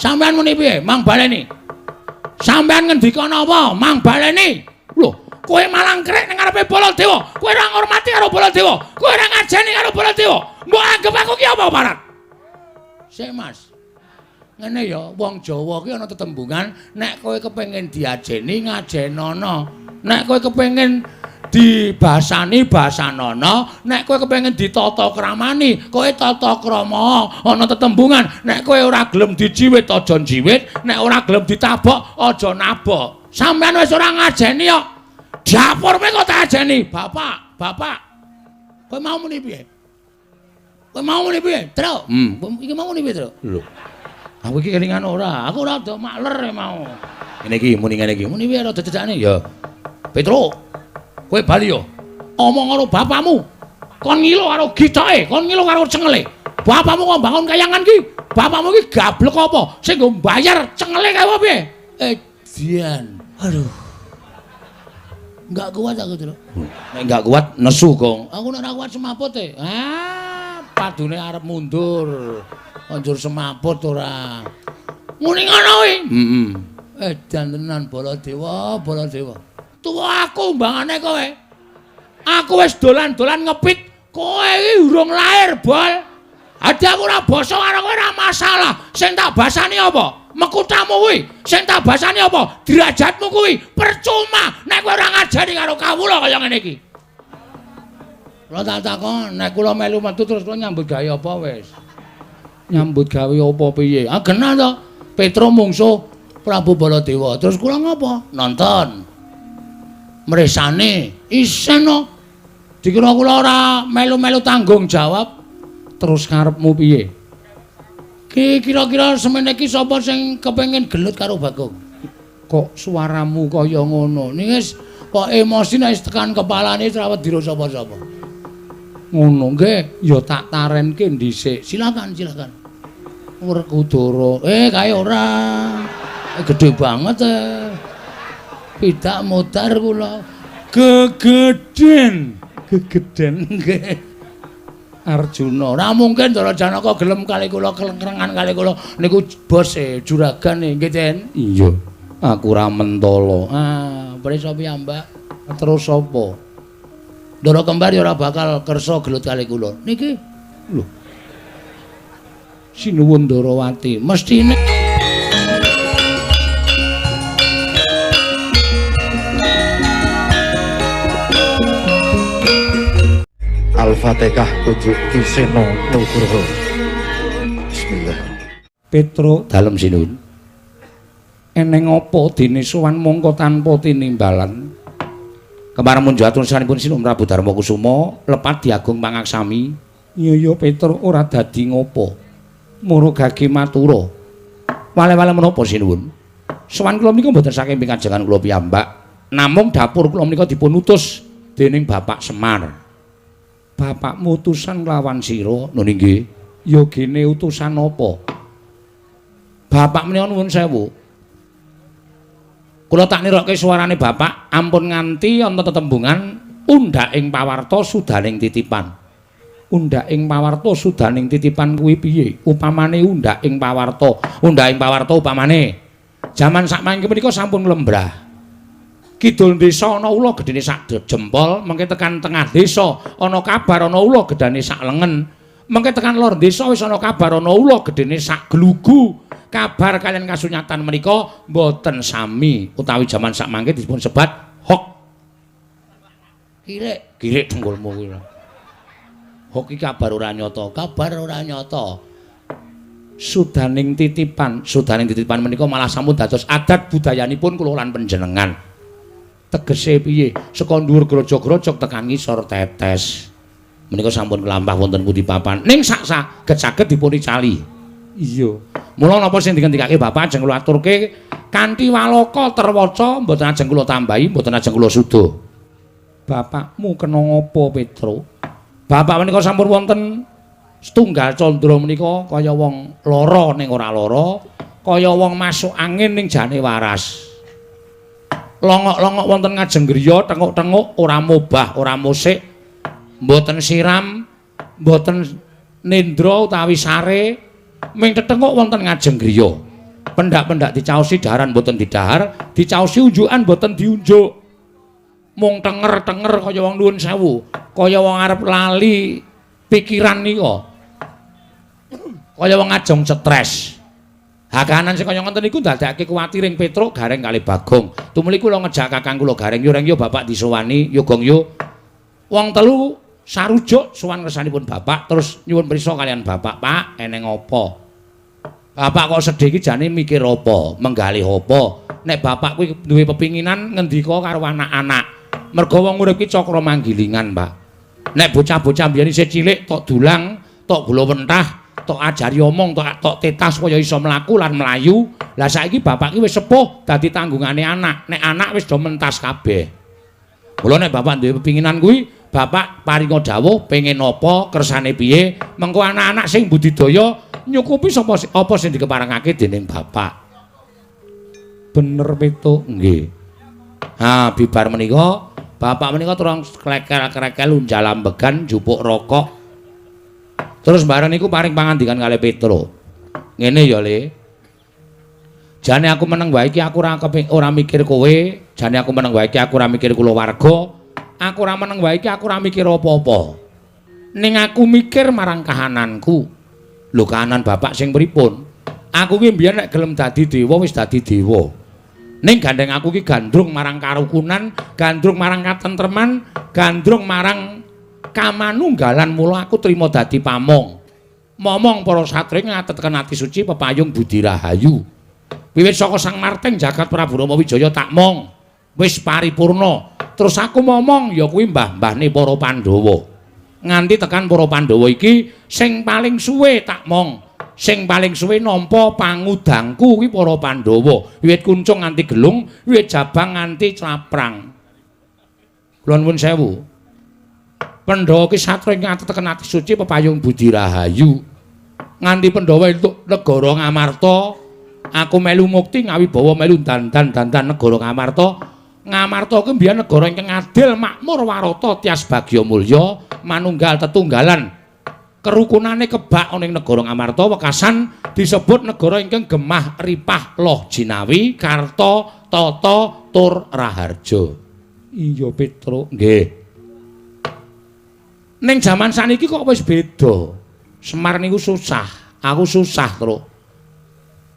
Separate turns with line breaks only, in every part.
Sampeyan muni piye? Mang baleni. Sampeyan ngendika napa? Mang baleni. Lho, kowe malang krek ning ngarepe Baladewa. Kowe ora ngormati karo Baladewa. Kowe ora ngajeni karo Baladewa. Mbok anggap aku ki apa parat? Sik, Mas. Ngene ya, wong Jawa ki ana tetembungan, nek kowe kepengin diajeni ngajenono. Nek kowe kepengin dibasani basanono, nek kowe kepengin ditata kramani, kowe tata krama. Ana tetembungan, nek kowe ora gelem dijiwit aja jiwit, nek ora gelem ditabok aja nabok. Sampeyan wis ora ngajeni kok. Dapurme kok tak ajeni, Bapak, Bapak. Kowe mau muni piye? Kowe mau muni piye? Tru. Iki mau muni piye, Tru? Lho. Aku iki kelingan ora, aku ora do makler mau. Ngene iki muni ngene iki. Muni piye rada jejane ya. Petro. Kowe bali yo. Omong karo bapakmu. Kon ngilo karo gitoke, kon ngilo karo cengele. Bapakmu kok bangun kayangan ki. Bapakmu ki gablek apa? Sing nggo mbayar cengele kae piye? Dian. Aduh. Enggak kuat aku, Tru. Nek enggak kuat nesu, Gong. Aku nek ora kuat semaput e. Padune arep mundur. Anjur semaput ora. Muni ngono kuwi. Edan tenan Baladewa, Baladewa. Tuwa aku mbangane kowe. Aku wis dolan-dolan ngepit, kowe iki urung lair, Bol. Ade aku ora basa karo kowe ora masalah. Sing tak basani apa? Mekutamu kuwi. Sing tak basani apa? Derajatmu kuwi. Percuma nek kowe ora ngajari karo kawula kaya ngene iki. Kula tak takon, nek kula melu metu terus kula nyambut gawe apa wis? Nyambut gawe apa piye? Ah genah to. Petro mungsuh Prabu Baladewa. Terus kula ngapa? Nonton. Mresane isen no. Dikira kula ora melu-melu tanggung jawab. Terus karepmu piye? Ki kira-kira semene iki sapa sing kepengin gelut karo Bagong? Kok suaramu kaya ngono? Ning wis kok emosi nek tekan kepalane trawet dira sapa-sapa. Ngono nggih, ya tak tarenke dhisik. Silakan, silakan. Werkudara. Kae ora. Gedhe banget Pidak modar kula. Gegeden. Gegeden nggih. Arjuna. Ora mungkin Ndara Janaka gelem kali kula kelengrengan kali kula niku bos juragan nggih, Den. Iya. Aku ora mentala. Prisa piyambak. Terus sapa? Ndara Kembar ya ora bakal kersa gelut kali kula. Niki lho. Sinuwun Ndarawati, mestine
Al-Fatihah kunjuk Kiseno Nugroho. Bismillah.
Petro dalem sinuwun. Eneng apa dene sowan mongko tanpa tinimbalan. Kembar munjo atursanipun Sinuwun Prabu Darma Kusuma lepat diagung pangaksami. Iya Petro ora dadi ngopo. Murugage matura. Wale-wale menapa Sinuwun? Sowan kula menika mboten saking pinkajengan kula piyambak, namung dapur kula menika dipun utus dening Bapak Semar. Bapakmu utusan nglawan sira. Lho nggih. Ya gene utusan apa? Bapak menika nuwun sewu. Kula tak nirokke suarane Bapak ampun nganti wonten tetembungan undhaking pawarta sudaning titipan. Undhaking pawarta sudaning titipan kuwi piye? Upamane undhaking pawarta. Undhaking pawarta upamane jaman sakmangke menika sampun lembrah. Kidul desa ana ula gedene sak jempol, mengke tekan tengah desa ana kabar ana ula gedane sak lengen. Mengke tekan lor desa wis ana kabar ana ula gedene sak glugu. Kabar kalian kasunyatan menika mboten sami utawi jaman sakmangke dipun sebat hok. Kirik dengkulmu kuwi. Hok iki kabar ora nyata, kabar ora nyata. Sudaning titipan menika malah sampun dados adat budayanipun kula lan panjenengan. Tegese piye? Saka dhuwur grojok-grojok tekan ngisor tetes. Menika sampun kelampah wonten pundi papan. Ning saksa saged dipun icali. Iya. Mula napa sing dikendikake Bapak ajeng kula aturke kanthi waloka terwaca mboten ajeng kula tambahi, mboten ajeng kula suda. Bapakmu kena ngapa, Petro? Bapak menika sampun wonten setunggal candra menika kaya wong lara ning ora lara, kaya wong masuk angin ning jane waras. Longok-longok wonten ngajeng griya, tenguk-tenguk ora mobah, ora musik, mboten siram, mboten nendra utawi sare, ming tetenguk wonten ngajeng griya. Pendak-pendak dicaosi daharan boten didahar, dicaosi unjukan boten diunjuk. Mung tenger-tenger kaya wong nuwun sewu, kaya wong arep lali pikiran nika. Kaya wong ajong stres. Hakanan sing kaya ngoten niku ndadekake kuwatiring Petruk Gareng kali Bagong. Tumuli kula ngejak kakang kula Gareng yo reng yo bapak disowani yo gong yo. Wong telu sarujuk sowan kersanipun bapak terus nyuwun prisa kalian bapak, Pak, eneng apa? Bapak kok sedih iki jane mikir apa? Menggalih apa? Nek bapak kuwi duwe pepinginan ngendika karo anak-anak. Merga wong urip ki cakra manggilingan, Pak. Nek bocah-bocah biyen isih cilik tok dulang, tok gula wentah, tok ajari omong, tok tetas kaya iso mlaku lan mlayu. Lah saiki bapak ki wis sepuh dadi tanggungane anak. Nek anak wis do mentas kabeh. Mula nek bapak duwe pepinginan kuwi, bapak paringa dawuh pengen apa, kersane piye, mengko anak-anak sing budidaya nyukupi apa sing dikeparengake dening bapak. Bener Petuk, nggih. Ha, bibar menika, bapak menika terus klekel-klekel unjal ambegan jupuk rokok. Terus bareng niku paring pangandikan kalih Petruk. Ngene ya, Le. Jane aku meneng wae iki aku ora mikir kowe, jane aku meneng wae iki aku ora mikir kulawarga. Aku ora meneng wae iki aku ora mikir apa-apa. Ning aku mikir marang kahananku. Lho kahanan bapak sing pripun? Aku ki mbiyen nek gelem dadi dewa wis dadi dewa. Ning gandeng aku ki gandrung marang karukunan, gandrung marang katentreman, gandrung marang kamanunggalan mula aku trima dadi pamong. Momong para satri ngatetken ati suci pepayung budi rahayu. Wiwit saka Sang Marteng jagat Prabu Rama Wijaya tak mong wis paripurna. Terus aku momong ya kuwi mbah-mbahne para Pandhawa. Nganti tekan para Pandhawa iki sing paling suwe tak mong, sing paling suwe nampa pangudangku kuwi para Pandhawa. Wiwit kuncung nganti gelung, wiwit jabang nganti claprang. Kula nuwun sewu. Pandhawa ki satra ing tekan ati suci pepayung budi rahayu. Nganti Pandhawa entuk negara Ngamarta, aku melu mukti ngawibawa melu dandan negara Ngamarta. Ngamarta kuwi mbiyen negara ingkang adil, makmur, warata, tias bagya mulya, manunggal tetunggalan. Kerukunane kebak ana ing negara Ngamarta wekasan disebut negara ingkang gemah ripah loh jinawi, karta, tata, tur raharja. Iya Petruk, nggih. Ning jaman saniki kok wis beda. Semar niku susah, aku susah, Truk.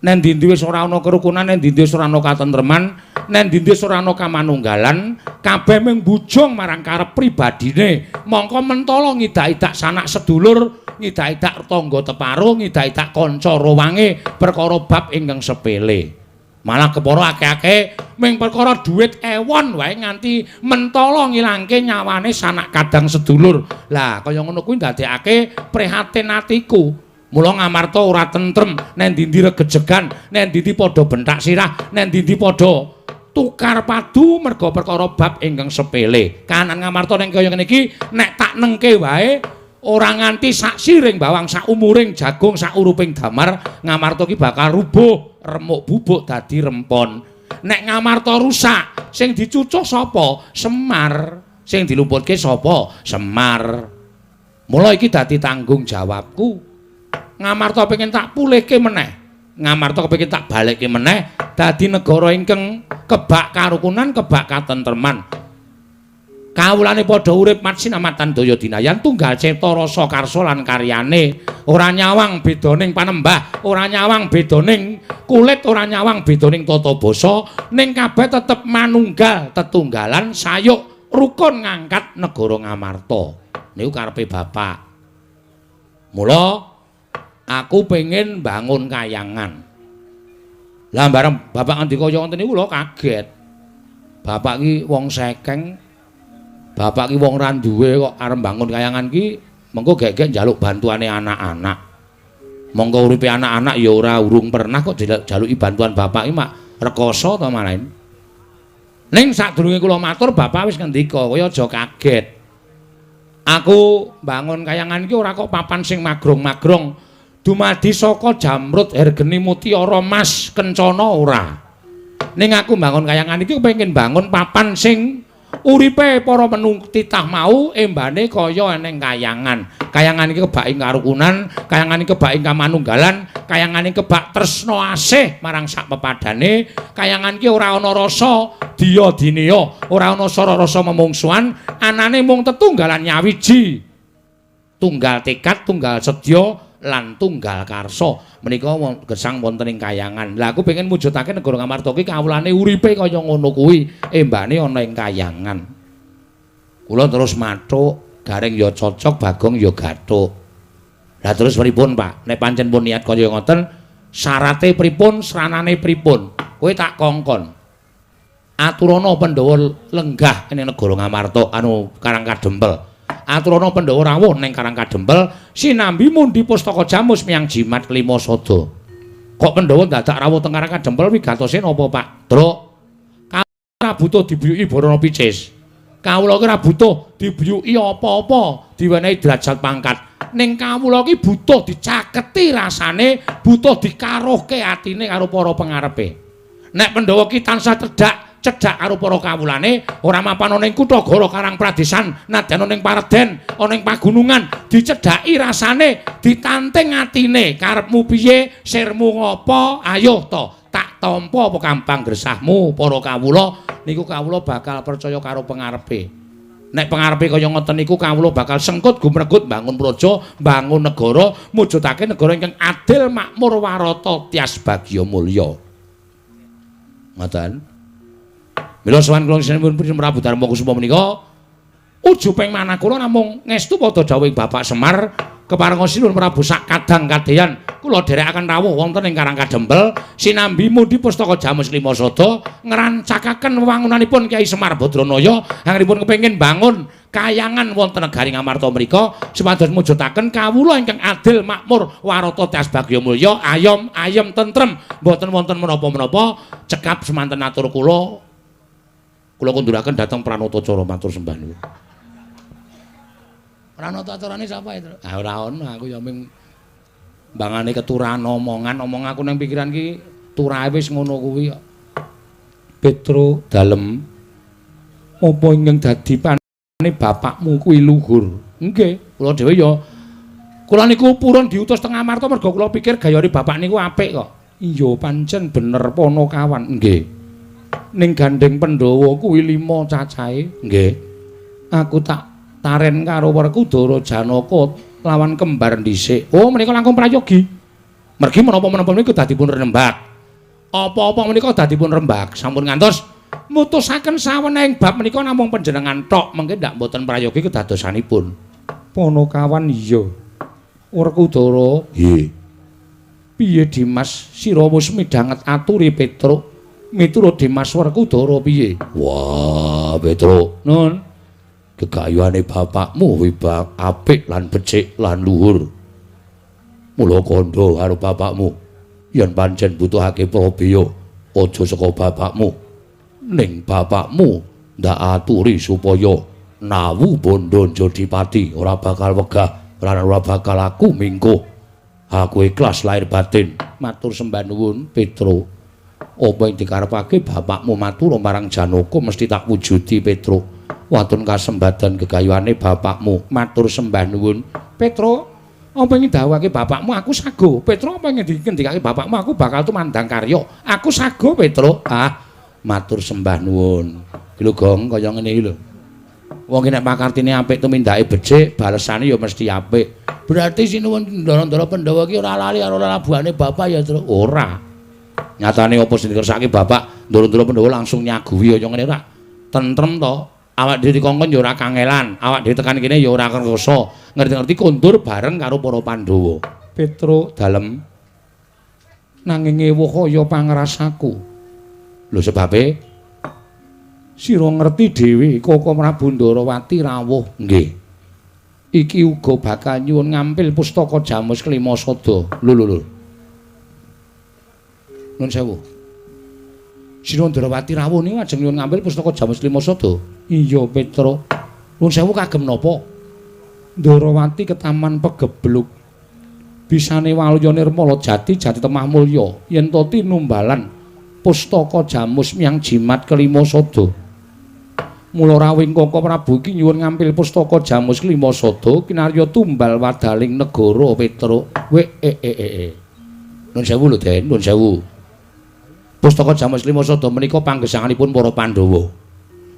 Nen ndi wis ora ana kerukunan, nen ndi wis ora ana katentreman, nen ndi wis ora ana kamanunggalan, kabeh mung bujung marang karep pribadine. Mongko mentala ngidak-idak sanak sedulur, ngidak-idak tangga teparo, ngidak-idak kanca rowange perkara bab ingkang sepele. Malah kepara akeh-akeh ming perkara dhuwit ewon wae nganti mentala ngilangke nyawane sanak kadang sedulur. Lah kaya ngono kuwi ndadekake prihatin atiku. Mula Ngamarta ora tentrem, nek ndi regejegan, nek ndi padha bentak sirah, nek ndi padha tukar padu merga perkara bab ingkang sepele. Kahanan Ngamarta ning kaya ngene iki nek tak nengke wae ora nganti sak siring bawang, sak umuring jagung, sak uruping damar, Ngamarta ki bakal rubuh, remuk bubuk dadi rempon. Nek Ngamarta rusak, sing dicucuh sapa? Semar. Sing dilumputke sapa? Semar. Mula iki dadi tanggung jawabku. Ngamarta pengen tak pulihke meneh. Ngamarta kepengin tak balekke meneh dadi negara ingkang kebak karukunan, kebak katentreman. Kawulane padha urip matsinamatan daya dinayan tunggal cipta rasa karsa lan karyane. Ora nyawang bedaning panembah, ora nyawang bedaning kulit, ora nyawang bedaning tata basa, ning kabeh tetep manunggal tetunggalan sayuk rukun ngangkat negara Ngamarta. Niku karepe bapak. Mula aku pengen bangun kayangan. Lah bareng bapak ngendika kaya ngoten niku lho kaget. Bapak ki wong sekeng. Bapak ki wong ra duwe kok arep bangun kayangan ki mengko gek-gek njaluk bantuane anak-anak. Monggo uripe anak-anak ya ora urung pernah kok jaluki bantuan bapak ki mak rekoso to malahan. Ning sadurunge kula matur bapak wis ngendika kaya aja kaget. Aku bangun kayangan ki ora kok papan sing magrong-magrong. Dumadi saka jamrut hergeni mutiara mas kencana ora. Ning aku bangun kayangan iki pengen bangun papan sing uripe para menung titah mau embane kaya eneng kayangan. Kayangan iki kebak ing karukunan, kayangan iki kebak ing kamanunggalan, kayangan iki kebak tresna asih marang sak pepadane, kayangan iki ora ana rasa diya dineya, ora ana rasa memungsuhan, anane mung tetunggalan nyawiji. Tunggal tekad, tunggal sedya lan tunggal karsa. Menika gesang wonten ing kayangan. Lah aku pengen mujudake negara Ngamarta iki kawulane uripe kaya ngono kuwi, embane ana ing kayangan. Kula terus mathuk Gareng ya cocok, Bagong ya gathuk. Lah terus pripun, Pak? Nek pancen pun niat kaya ngoten, syarate pripun, sranane pripun? Kowe tak kongkon. Aturana Pandhawa lenggah ning negara Ngamarta anu Karang Kadempel. Aturana Pandhawa rawuh ning Karang Kadempel, sinambi mundi pustaka Jamus miyang jimat kelima sada. Kok Pandhawa dadak rawuh teng Karang Kadempel wigatose napa, Pak? Druk. Kawula butuh dibuyuki Barana Picis. Kawula ki ora butuh dibuyuki apa-apa, diwenehi derajat pangkat. Ning kawula ki butuh dicaketi rasane, butuh dikaruhke atine karo para pengarepe. Nek Pandhawa ki tansah cedhak karo para kawulane, ora mapan ana ing kutha Goro Karang Pradesan, nadyan ana ing Paredèn, ana ing pagunungan, dicedhaki rasane, ditanting atine. Karepmu piye? Sirmu ngopo? Ayo to. Tak tampa apa gampang gresahmu para kawula niku kawula bakal percaya karo pengarepe. Nek pengarepe kaya ngoten niku kawula bakal sengkut gumregut bangun praja, bangun negara, mujudake negara ingkang adil, makmur, warata, tias bagya mulya. Ngoten. Mila sowan kula sinipun Prabu Darma Kusuma menika ujuping manah kula namung ngestu padha dawuhing Bapak Semar keparenga sinuwun Prabu sak kadang kadehan kula dherekaken rawuh wonten ing Karang Kadempel sinambi mundi pustaka Jamus Lima Sada ngrancakaken wewangunanipun Kyai Semar Badranaya anggenipun kepengin bangun kayangan wonten negari Ngamarta mriku supados mujudaken kawula ingkang adil, makmur, warata, tias bagya mulya, ayom tentrem, mboten wonten menapa-menapa. Cekap semanten atur kula kunduraken dhateng Pranatacara matur sembah niku. Pranatacarane sapa itu? Ah ora ono, aku ya ming bangane keturahan omong aku nang pikiran ki turahe wis ngono kuwi kok. Petro dalem apa ingkang dadi panane bapakmu kuwi luhur. Nggih, kula dhewe ya kula niku purun diutus teng Ngamarta merga kula pikir gayane bapak niku apik kok. Iya pancen bener Ponokawan. Nggih. Ning gandeng Pandhawa kuwi 5 cacahe. Nggih. Aku tak taren karo Werkudara Janaka lawan kembar dhisik. Oh, menika langkung prayogi. Mergi menapa-menapa niku dadipun rembag. Apa-apa menika dadipun rembag. Sampun ngantos mutusaken sawenehing bab menika namung panjenengan tok, mengke ndak mboten prayogi kedadosanipun. Ponokawan iya. Werkudara, nggih. Piye Dimas sira wis midhanget aturi Petruk? Miturut Dimas Werkudara piye? Wah, Petruk. Nun. Gegayuhane bapakmu wibak apik lan becik lan luhur. Mula kandha karo bapakmu. Yen pancen butuhake prabeya, aja saka bapakmu. Ning bapakmu ndak aturi supaya nawu bondo Jodipati ora bakal wegah lan ora bakal aku mingkuh. Aku ikhlas lahir batin. Matur sembah nuwun, Petruk. Apa yang dikarepake bapakmu matur marang Janaka mesti tak wujudi, Petruk. Wonten kasembatan gegayuhane bapakmu, matur sembah nuwun. Petruk, apa yang didhawuhake bapakmu aku sago. Petruk, apa yang dikendikake bapakmu aku bakal tumandang karya. Aku sago, Petruk. Ah, matur sembah nuwun. Lho Gong, kaya ngene iki lho. Wong nek pakartine apik tumindake becik, balesane ya mesti apik. Berarti sinuwun Ndara Pandhawa ki ora lali karo labuhane bapak ya, Tru? Ora. Nyatane apa sing dikersake bapak Ndara Pandhawa langsung nyaguhi kaya ngene ora. Tentrem to. Awak dhewe dikongkon ya ora kangelan, awak dhewe tekan kene ya ora kersa. Ngerti-ngerti kondur bareng karo para Pandhawa. Petruk dalem nanging ewuh kaya pangrasaku. Lho sebabe sira ngerti dhewe Koko Prabu Ndarawati rawuh. Nggih. Iki uga bakal nyuwun ngampil pustaka Jamus Kelima Sada. Lho. Nuwun sewu. Sira Ndarawati rawuh niku ajeng nyuwun ngampil pustaka Jamus Kelima Sada. Iya, Petruk. Nuwun sewu kagem napa? Ndarawati ketaman pegebluk. Bisane waluya nirmala jati temah mulya yen to tinumbalan pustaka Jamus miyang jimat Kelima Sada. Mula rawing Kaka Prabu iki nyuwun ngampil pustaka Jamus Lima Sada kinarya tumbal wadaling negara Petruk. Nun sewu lho, Den, nun sewu. Pustaka Jamus Lima Sada menika panggesanganipun para Pandhawa.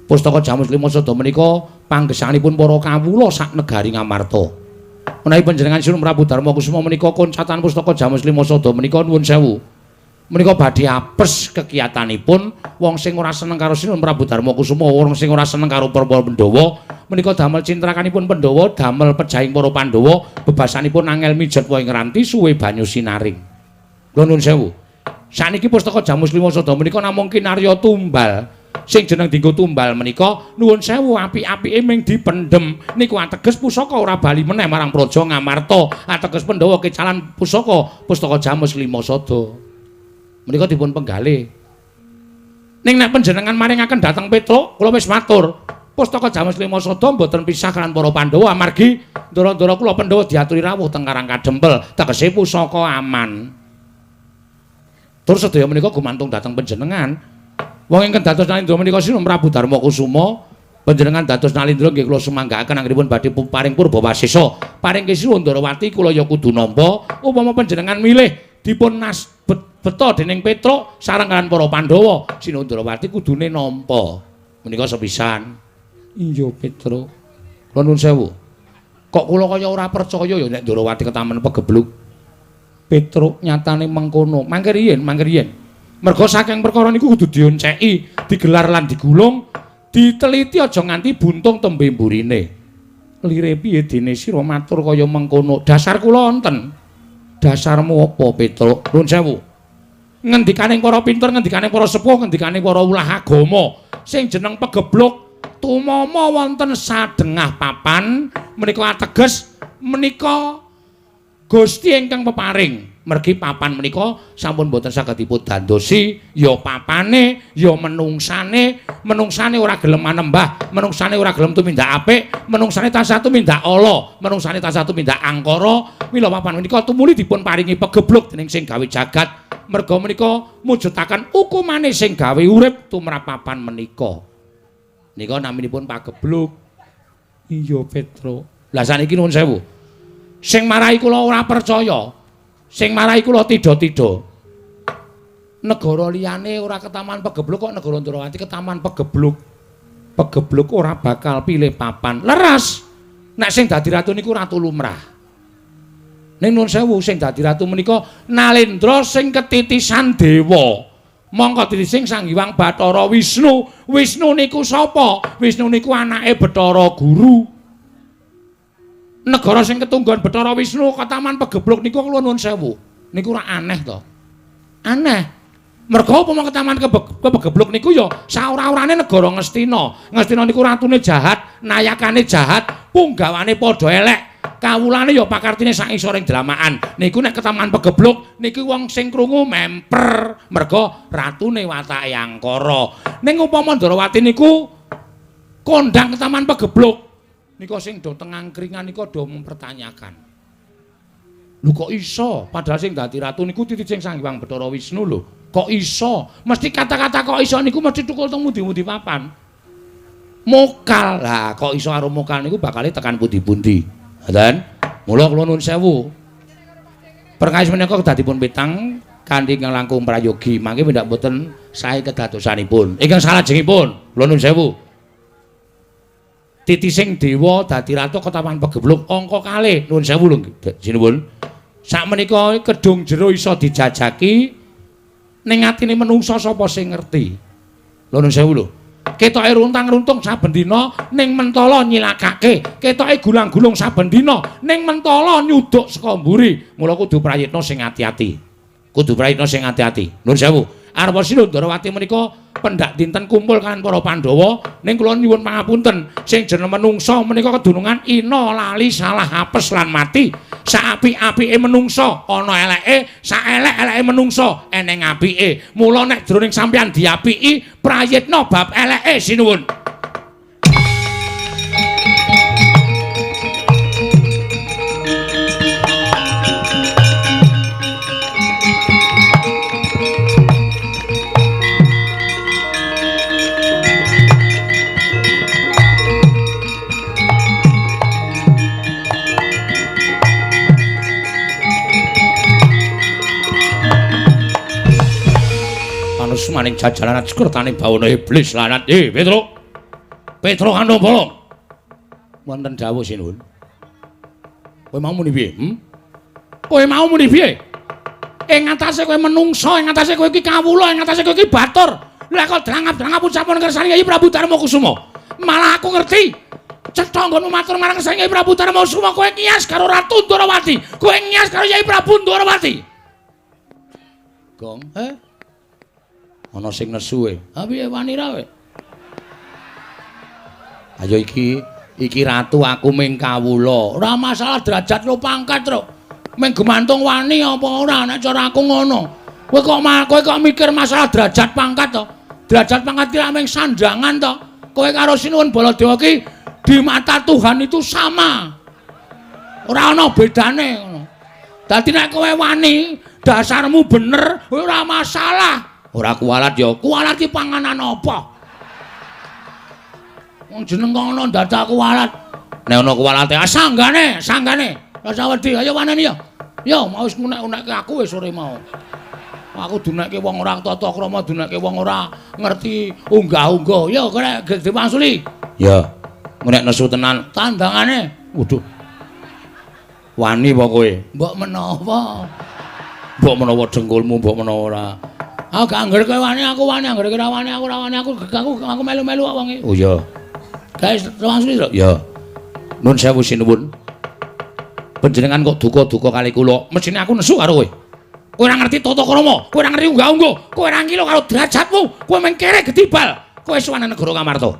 Pustaka Jamus Lima Sada menika panggesanganipun para kawula sak negari Ngamarta. Menawi panjenengan Sinuhun Prabu Darma Kusuma menika koncatan pustaka Jamus Lima Sada menika nuwun sewu. Menika badhe apes kegiatanipun wong sing ora seneng karo Sinuhun Prabu Darma Kusuma, wong sing ora seneng karo para Pandhawa, menika damel cintrakanipun Pandhawa, damel pejahing para Pandhawa, bebasanipun angel mijet wae ngranti suwe banyu sinaring. Kula nuwun sewu. Saniki pustaka Jamus Lima Sada menika namung kinarya tumbal. Sing jeneng dienggo tumbal menika nuwun sewu apik-apike ming dipendhem. Niku ateges pusaka ora bali meneh marang Praja Ngamarta. Ateges Pandhawa kecalan pusaka pustaka Jamus Lima Sada. Menika dipun penggalih. Ning nek panjenengan maringaken dhateng Petruk, kula wis matur, pustaka Jamus Lima Sada mboten pisah kaliyan para Pandhawa amargi ndara-ndara kula Pandhawa diaturi rawuh teng Karang Kadempel, tegese pusaka aman. Tur sedaya menika gumantung dhateng panjenengan. Wong ingkang dados nalindra menika Sinuhun Prabu Darma Kusuma, panjenengan dados nalindra nggih kula sumanggaaken anggenipun badhe paring purba wasesa. Paring Sinuhun Ndarawati kula ya kudu nampa upama panjenengan milih dipun beto dening Petruk sareng kaliyan para Pandhawa, Sinuhun Ndarawati kudune nampa. Menika sepisan. Iya Petruk. Kula nuwun sewu. Kok kula kaya ora percaya ya nek Ndarawati ketamen pegebluk. Petruk nyatane mengkono. Mangke riyen. Merga saking perkara niku kudu dionceki, digelar lan digulung, diteliti aja nganti buntung tembe mburine. Lire piye dene sira matur kaya mengkono? Dasar kula wonten. Dasarmu apa, Petruk? Nuwun sewu. Ngendikaning para pinter, ngendikaning para sepuh, ngendikaning para ulah agama, sing jeneng pegebluk tumama wonten sadengah papan menika ateges menika Gusti ingkang peparing. Mergi papan menika sampun boten saged dipun dandosi, ya papane, ya menungsane ora gelem manembah, menungsane ora gelem tumindak apik, menungsane tansah tumindak ala, menungsane tansah tumindak angkara. Mila papan menika tumuli dipun paringi pegebluk dening sing gawe jagat. Merga menika mujudaken ukumane sing gawe urip tumrap papan menika. Nika naminipun pagebluk. Iya, Petruk. Lah saniki nuwun sewu. Sing marahi kula ora percaya. Sing marahi kula tida-tida. Negara liyane ora ketaman pegebluk kok negara Ndarawati ketaman pegebluk. Pegebluk ora bakal pilih papan. Leres. Nek sing dadi ratu niku ratu lumrah. Ning nuwun sewu sing dadi ratu menika Nalendra sing ketitisan dewa. Mongko titising Sang Hyang Bathara Wisnu. Wisnu niku sapa? Wisnu niku anake Bathara Guru. Negara sing ketunggon Bathara Wisnu ketaman pegebluk niku kula nuwun sewu. Niku ora aneh to. Aneh. Merga upama ketaman pegebluk niku ya saora-orane negara Ngastina. Ngastina niku ratune jahat, nayakane jahat, punggawane padha elek. Kawulane ya pakartine sak isoring dlamaan. Niku nek ketaman pegebluk niki wong sing krungu memper. Merga ratune watake angkara. Ning upama Ndarawati niku kondang ketaman pegebluk. Nika sing do teng angkringan nika do mempertanyakan. Lho kok iso? Padahal sing dadi ratu niku titik sing Sang Hyang Bathara Wisnu lho. Kok iso? Mesti kata-kata kok iso niku mesti tukul teng mundi-mundi papan. Mokal. Lah kok iso karo mokal niku bakale tekan pundi-pundi. Ngoten. Mula kula nuwun sewu. Perkawis menika kedadipun pitang kanthi ingkang langkung prayogi. Mangke ndak boten sae kedadosanipun. Ingkang salajengipun kula nuwun sewu. Titising dewa dadi ratu ketaman pegebluk angka kalih. Nuwun sewu lho sinuwun. Sakmenika kedung jero iso dijajaki ning atine menungsa sapa sing ngerti. Lho nuwun sewu lho. Ketoke runtang-runtung saben dina ning mentala nyilakake. Ketoke gulang-gulung saben dina ning mentala nyuduk saka mburi. Mula kudu prayitna sing ati-ati. Kudu prayitna sing ati-ati. Nuwun sewu. Arep Sinuhun Ndarawati menika pendak dinten kumpul kan para Pandhawa ning kula nyuwun pangapunten sing jeneng menungsa menika kedunungan ina lali salah apes lan mati. Saapik-apike menungsa ana eleke, saelek-eleke menungsa eneng apike. Mula nek jroning sampeyan diapiki prayitna bab eleke sinuwun. Manus maning jajalan sekurtane bawana iblis lanat. Petro. Petro kandung bolong. Wonten dawuh sinuwun. Kowe mau muni piye? Kowe mau muni piye? Ing ngatasé kowe menungso, ing ngatasé kowe iki kawula, ing ngatasé kowe iki batur. Lah kok drangap-drangap ucapan kersane Kyai Prabu Darmakusuma. Malah aku ngerti cetha nggonmu matur marang Kyai Prabu Darmakusuma kowe ngias karo Ratu Ndrawati. Kowe ngias karo Kyai Prabu Ndrawati. Gong, ana sing nesu e. Ha piye wani ra kowe? Ayo iki ratu aku ming kawula. Ora masalah derajat lo pangkat, Tru. Ming gumantung wani apa ora nek cara aku ngono. Kowe kok mikir masalah derajat pangkat to? Derajat pangkat ki ming sandangan to. Kowe karo Sinuwun Baladewa ki di mata Tuhan itu sama. Ora ana bedane ngono. Dadi nek kowe wani, dasarmu bener, ora masalah. Ora kualat ya. Kualat ki panganan apa? Wong jeneng kono dadak kualat. Nek ana kualate sanggane. Rasa wedi, ayo waneni ya. Ya, mau wis ngunek-unekke aku wis sore mau. Aku dunekke wong ora tata krama, dunekke wong ora ngerti unggah-ungguh. Ya, kene diwangsuli. Ya. Nek nesu tenan tandangane. Waduh. Wani apa kowe? Mbok menawa. Mbok menawa dengkulmu, mbok menawa ora. Aku gak angger kowe wani, aku wani, angger kowe wani, aku ora wani, aku melu-melu kok wonge. Oh iya. Guys, langsung lho. Ya. Nun sewu sinuwun. Panjenengan kok duka-duka kali kula. Mesine aku nesu karo kowe. Kowe ora ngerti tata krama, kowe ora ngerti unggah-ungguh, kowe ora ngilo karo derajatmu, kowe mengkere gedibal. Kowe suwane negara Kamarta.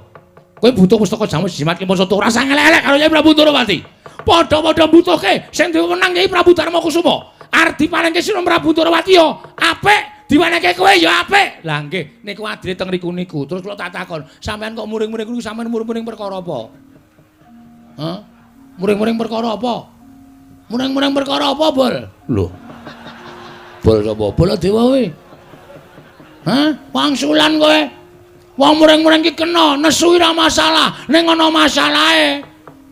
Kowe butuh pustaka jamu jimat ki poso ora sang elek-elek karo Kyai Prabu Ndrawati. Padha-padha mbutuhke sing diwenang Kyai Prabu Darmakusuma. Arep dipanengke Sinuwun Prabu Ndrawati ya apik, dipanengke kowe ya apik. Lah nggih, niku adile teng riku niku. Terus kula tak takon, sampean kok muring-muring niku sampean muring-muring perkara apa? Hah? Muring-muring perkara apa? Muring-muring perkara apa, Bol? Lho. Bol sapa? Baladewa kowe. Hah? Wangsulan kowe. Wong muring-muring ki kena, nesu ora masalah. Ning ana masalahe.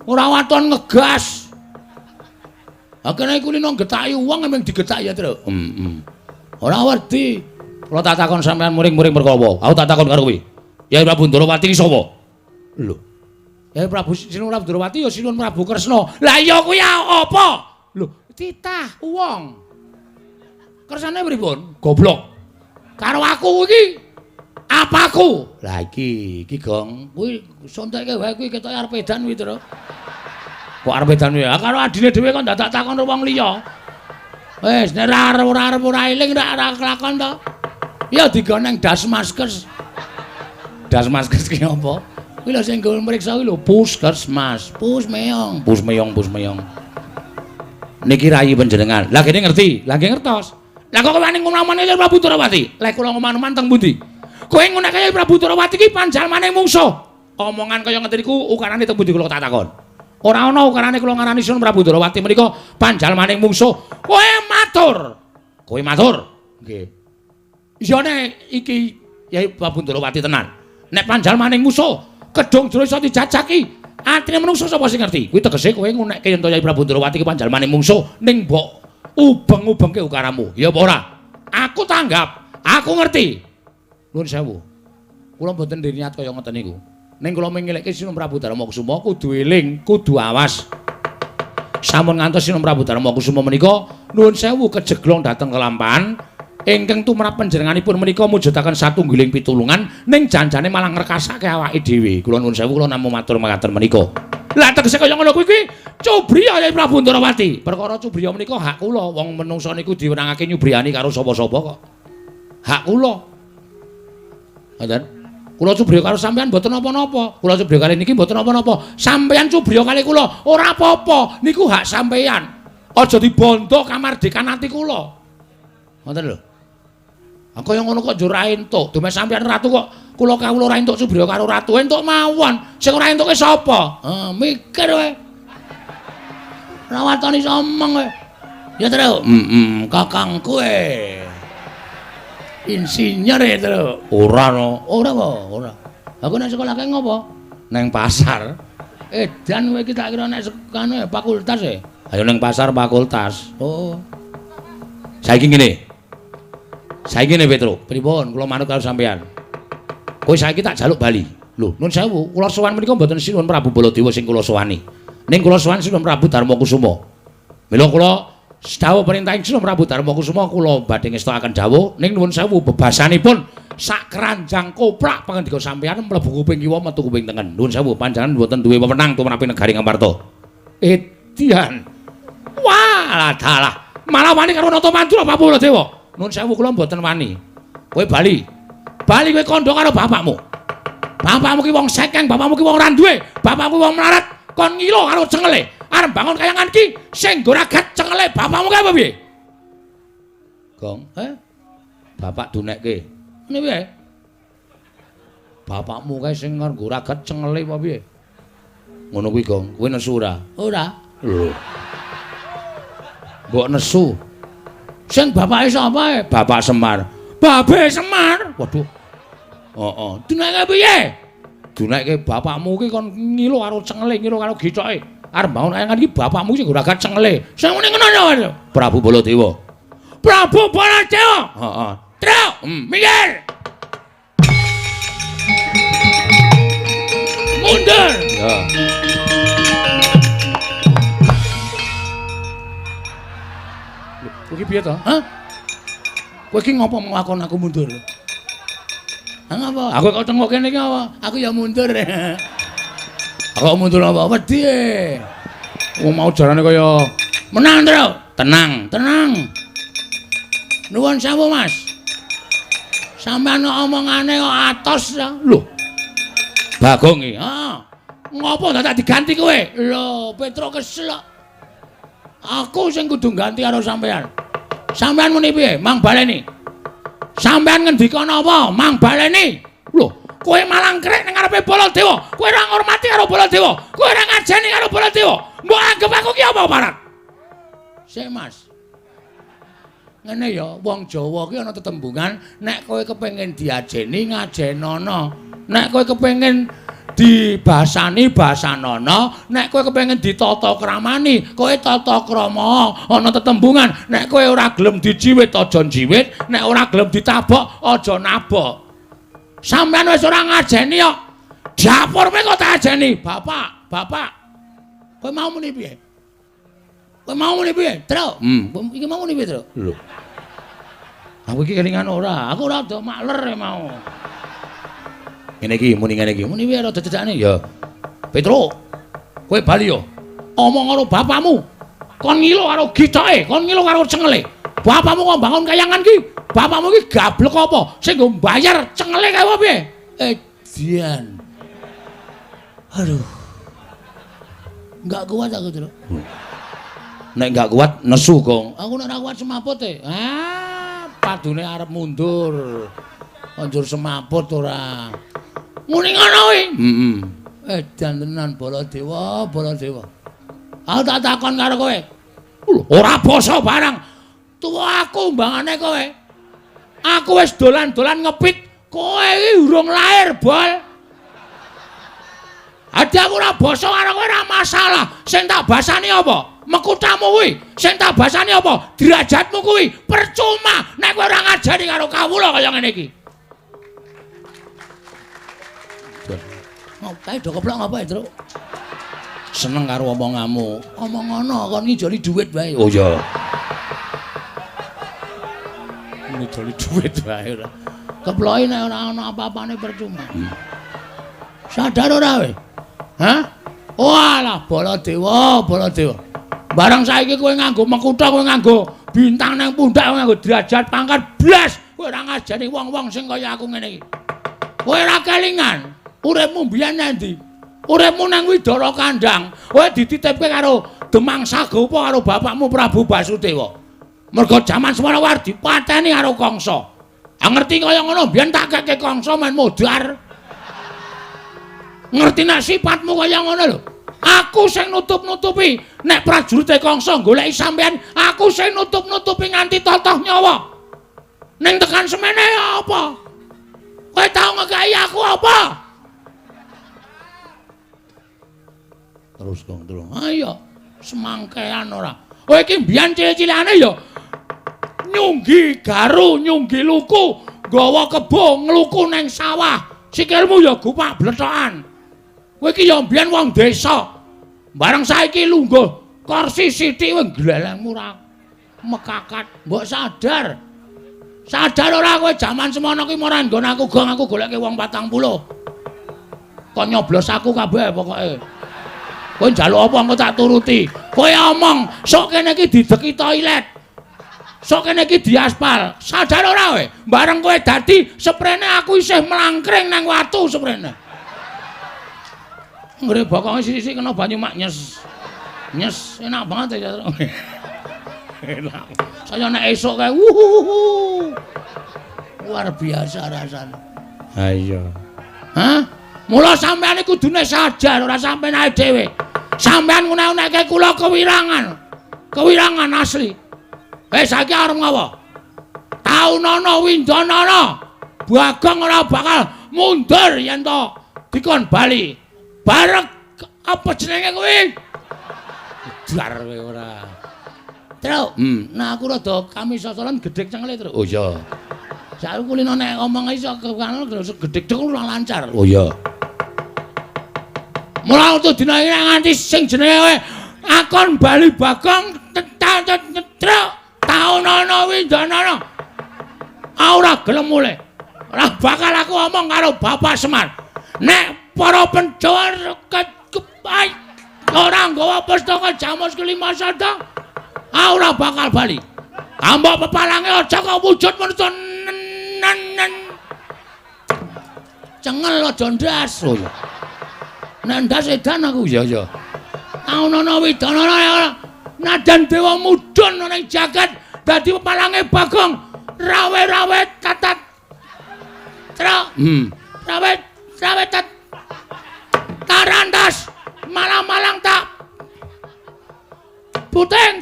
Ora waton ngegas. Ha kene iku lino getaki wong emang digetaki ya, Tru. Ora wedi. Kula tak takon sampean muring-muring perkara apa? Aku tak takon karo kowe. Kyai Prabu Ndrawati ki sapa? Lho. Kyai Prabu Sinuwun Prabu Ndrawati ya Sinuwun Prabu Kresna. Lah iya kuwi apa? Lho, titah wong. Kersane pripun? Goblok. Karo aku iki apaku? Lah iki Gong, kuwi sontekke wae kuwi ketok arep edan kuwi, Tru. Kok arep edan kuwi? Karo adine dhewe kok dadak takon karo wong liya. Wis nek ora eling ora kelakon to. Ya digoneng das maskers. Das maskers ki apa? Kuwi lho sing nggo mriksa kuwi lho puskesmas, pusmeyong. Niki rayi panjenengan. Lah kene ngerti, lah nggih ngertos. Lah kok wani ngomongane Kyai Prabu Ndrawati? Lah kula ngomong-ngomong teng pundi? Kowe ngunekke Kyai Prabu Ndrawati ki panjalmane mungsuh. Omongan kaya ngeten niku ukarane teng pundi kula tak takon. Ora ana ukarane kula ngarani Sinuwun Prabu Ndrawati menika panjalmane mungsuh. Kowe matur. Nggih. Iya nek iki Kyai Prabu Ndrawati tenan. Nek panjalmane mungsuh kedung jero iso dijajaki. Atine menungso sapa sing ngerti? Kuwi tegese kowe ngunekke yen Kyai Prabu Ndrawati ki panjalmane mungsuh ning mbok ubeng-ubengke ukaramu. Ya apa ora? Aku tanggap, aku ngerti. Nuwun sewu. Kula mboten niat kaya ngoten niku. Ning kula mengelekke Sinuwun Prabu Darmakusuma kudu eling, kudu awas. Sampun ngantos Sinuwun Prabu Darmakusuma menika nuwun sewu kejeglong dhateng kelampahan ingkang tumrap panjenenganipun menika mujudaken satunggiling pitulungan ning janjane malah ngrekasake awake dhewe. Kula nuwun sewu kula namung matur mekaten menika. Lah tegese kaya ngono kuwi cubriya Kyai Prabu Ndrawati. Perkara cubriya menika hak kula. Wong menungsa niku diwenangake nyubriyani karo sapa-sapa kok. Hak kula. Ngoten. Kula cubriya karo sampean mboten napa-napa. Kula cubriya kali niki mboten napa-napa. Sampean cubriya kali kula ora apa-apa. Niku hak sampean. Aja dibondo kamardikan ati kula. Ngoten lho. Kaya ngono kok njur ra entuk. Dume sampeyan ratu kok kula kawula ora entuk cubriya karo ratu. Entuk mawon. Sing ora entuke sapa? Mikir kowe. Ora watoni somong kowe. Ya, Tru. Kakangku insinyur ya, Tru. Ora no. Ora apa? Ora. Aku nek sekolah kae ngopo? Neng pasar. Edan kowe iki tak kira nek sekane fakultas e. Ayo neng pasar fakultas. Oh. Saiki ngene. Saiki ne Petro, pripun kula manut karo sampean. Kowe saiki tak jaluk bali. Lho, nuwun sewu, kula sowan menika mboten sinuwun Prabu Baladewa sing kula sowani. Ning kula sowan sinuwun Prabu Darmakusuma. Mila kula dawuh perintah sinuwun Prabu Darmakusuma kula badhe ngestokaken dawuh ning nuwun sewu bebasanipun sak keranjang koprak pangandika sampeyan mlebu kuping kiwa metu kuping tengen. Nuwun sewu panjenengan mboten duwe wewenang tumrapi negari Ngamarta. Edian. Wah, dalah. Malah wani karo nata mandur Prabu Baladewa. Nuwun sewu kula mboten wani. Kowe bali. Bali kowe kandha karo bapakmu. Bapakmu ki wong sekeng, bapakmu ki wong ora duwe, bapakmu wong melarat, kon ngilo karo cengele. Arep bangun kayangan ki sing nggo ragat cengele bapakmu ki apa piye? Gong, Bapak dunekke. Ngene piye? Bapakmu kae sing nggo ragat cengele apa piye? Ngono kuwi, Gong. Kowe nesu ora? Ora. Lho. Mbok nesu. Sing bapake sapa? Bapak Semar. Babe Semar. Waduh. Duneke piye? Duneke bapakmu ki kon ngilo karo cengele, ngilo karo gicoke. Arep bangun kayangan iki bapakmu sing guragat cengele. Sing muni ngono ya, Prabu Baladewa. Prabu Baladewa. Heeh. Truk, minggir. Mundur. Ya. Kowe ki piye to? Hah? Kowe ki ngopo nglakon aku mundur? Ngapa? Aku kok tengok kene iki apa? Aku ya mundur. Aku mundur apa? Wedi. Mau jarane kaya menang, Tru. Tenang, tenang. Nuwun sewu, Mas. Sampeyan omongane kok atos ya. Lho. Bagong iki. Ngopo dadak diganti kowe? Lho, Petro kesel. Aku sing kudu ganti karo sampeyan. Sampeyan muni piye? Mang baleni. Sampeyan ngendika napa? Mang baleni. Lho, kowe malang krek ning ngarepe Baladewa. Kowe ora ngormati karo Baladewa. Kowe ora ngajeni karo Baladewa. Mbok anggap aku ki apa parat? Sik, Mas. Ngene ya, wong Jawa ki ana tetembungan, nek kowe kepengin diajeni ngajenono. Nek kowe kepengin dibasani basanono, nek kowe kepengin ditata kramani, kowe tata krama. Ana tetembungan, nek kowe ora gelem dijiwit aja jiwit, nek ora gelem ditabok aja nabok. Sampeyan wis ora ngajeni kok. Dapurme kok tak ajeni, Bapak, Bapak. Kowe mau muni piye? Kowe mau muni piye, Tru? Iki mau muni piye, Tru? Lho. Aku iki kelingan ora, aku ora do makler mau. Ngene iki muni ngene iki. Muni piye rada cecakne ya. Petro. Kowe bali yo. Omong karo bapakmu. Kon ngilo karo gicoke, kon ngilo karo cengele. Bapakmu kok bangun kayangan ki. Bapakmu ki gablek apa? Sing nggo mbayar cengele kae apa piye? Edian. Aduh. Enggak kuat aku, Tru. Nek enggak kuat nesu, Gong. Aku nek ora kuat semaput e. Padune arep mundur. Anjur semaput ora. Muni ngono kuwi. Edan tenan Baladewa, Baladewa. Aku tak takon karo kowe. Ora basa barang. Tuwa aku mbangane kowe. Aku wis dolan-dolan ngepit, kowe iki urung lair, Bol. Ade aku ora basa karo kowe ora masalah. Sing tak basani apa? Mekutamu kuwi. Sing tak basani apa? Derajatmu kuwi. Percuma nek kowe ora ngajari karo kawula kaya ngene iki. Ngapain do keplok ngapain, Tru? Seneng karo omonganmu. Omong ngono kon ngijoli dhuwit wae. Oh iya. Ngijoli dhuwit wae ora. Keploki nek ora ana apa-apane percuma. Sadar ora kowe? Hah? Walah, Baladewa, Baladewa. Barang saiki kowe nganggo mekutha, kowe nganggo bintang nang pundak, kowe nganggo derajat pangkat blas. Kowe ora ngajeni wong-wong sing kaya aku ngene iki. Kowe ora kelingan. Uripmu mbiyen endi? Uripmu nang Widara Kandhang. Kowe dititipke karo Demang Sagapa karo bapakmu Prabu Basudewa. Mergo jaman semana war dipateni karo Kangsa. Ngerti kaya ngono mbiyen tak keke Kangsa men modar. Ngerti nek sifatmu kaya ngono lho. Aku sing nutup-nutupi nek prajurite Kangsa goleki sampean, aku sing nutup-nutupi nganti totoh nyawa. Ning tekan semene apa? Kowe tau ngekai aku apa? Terus dong, terus. Ayo, semangkean ora. Kowe iki mbiyen cilik-cilikane ya nyunggi garu, nyunggi luku, nggawa kebo ngluku ning sawah. Sikilmu ya gupak blethokan. Kowe iki ya mbiyen wong desa. Bareng saiki lungguh kursi sithik wing glelengmu ra mekakat. Mbok sadar. Sadar ora kowe jaman semono ki ora nggon aku gong aku goleke wong 40. Kok nyoblos aku kabeh pokoke. Kowe njaluk apa engko tak turuti. Kowe omong sok kene iki dideki toilet. Sok kene iki diaspal. Sadar ora kowe? Bareng kowe dadi sprene aku isih melangkring nang watu sprene. Nggre bokonge sisik kena banyu mak nyes. Nyes enak banget ya. Enak. Saya nek esuk kae luar biasa rasane. Ha iya. Hah? Mula sampean iku kudune sadar ora sampean ae dhewe. Sampean ngunek-unekke kula kewirangan. Kewirangan asli. Saiki arep ngopo? Taunana Windanana. Bagong ora bakal mundur yen to dikon bali. Barek apa jenenge kuwi? Dar kowe ora. Tru, nah aku rada kami sosolan gedhek cengele, Tru. Oh iya. Sak kulino nek ngomong iso kanu terus gedhek ora lancar. Oh iya. Mula untuk dina iki nganti sing jenenge kowe akon bali Bagong Tru. Taunana Windanana. Ora gelem mulih. Ora bakal aku omong karo Bapak Semar. Nek para Pandhawa ora nggawa pustaka Jamus Kelima Sada, ora bakal bali. Ambok pepalange aja kok wujud menungso cengel aja ndas. Oh ya. Nek ndas edan aku ya ya. Taunana Windanana nadan dewa mudhun ning jagat dadi pepalange Bagong rawe-rawe tatat tra rawe tarandas malang-malang tak putung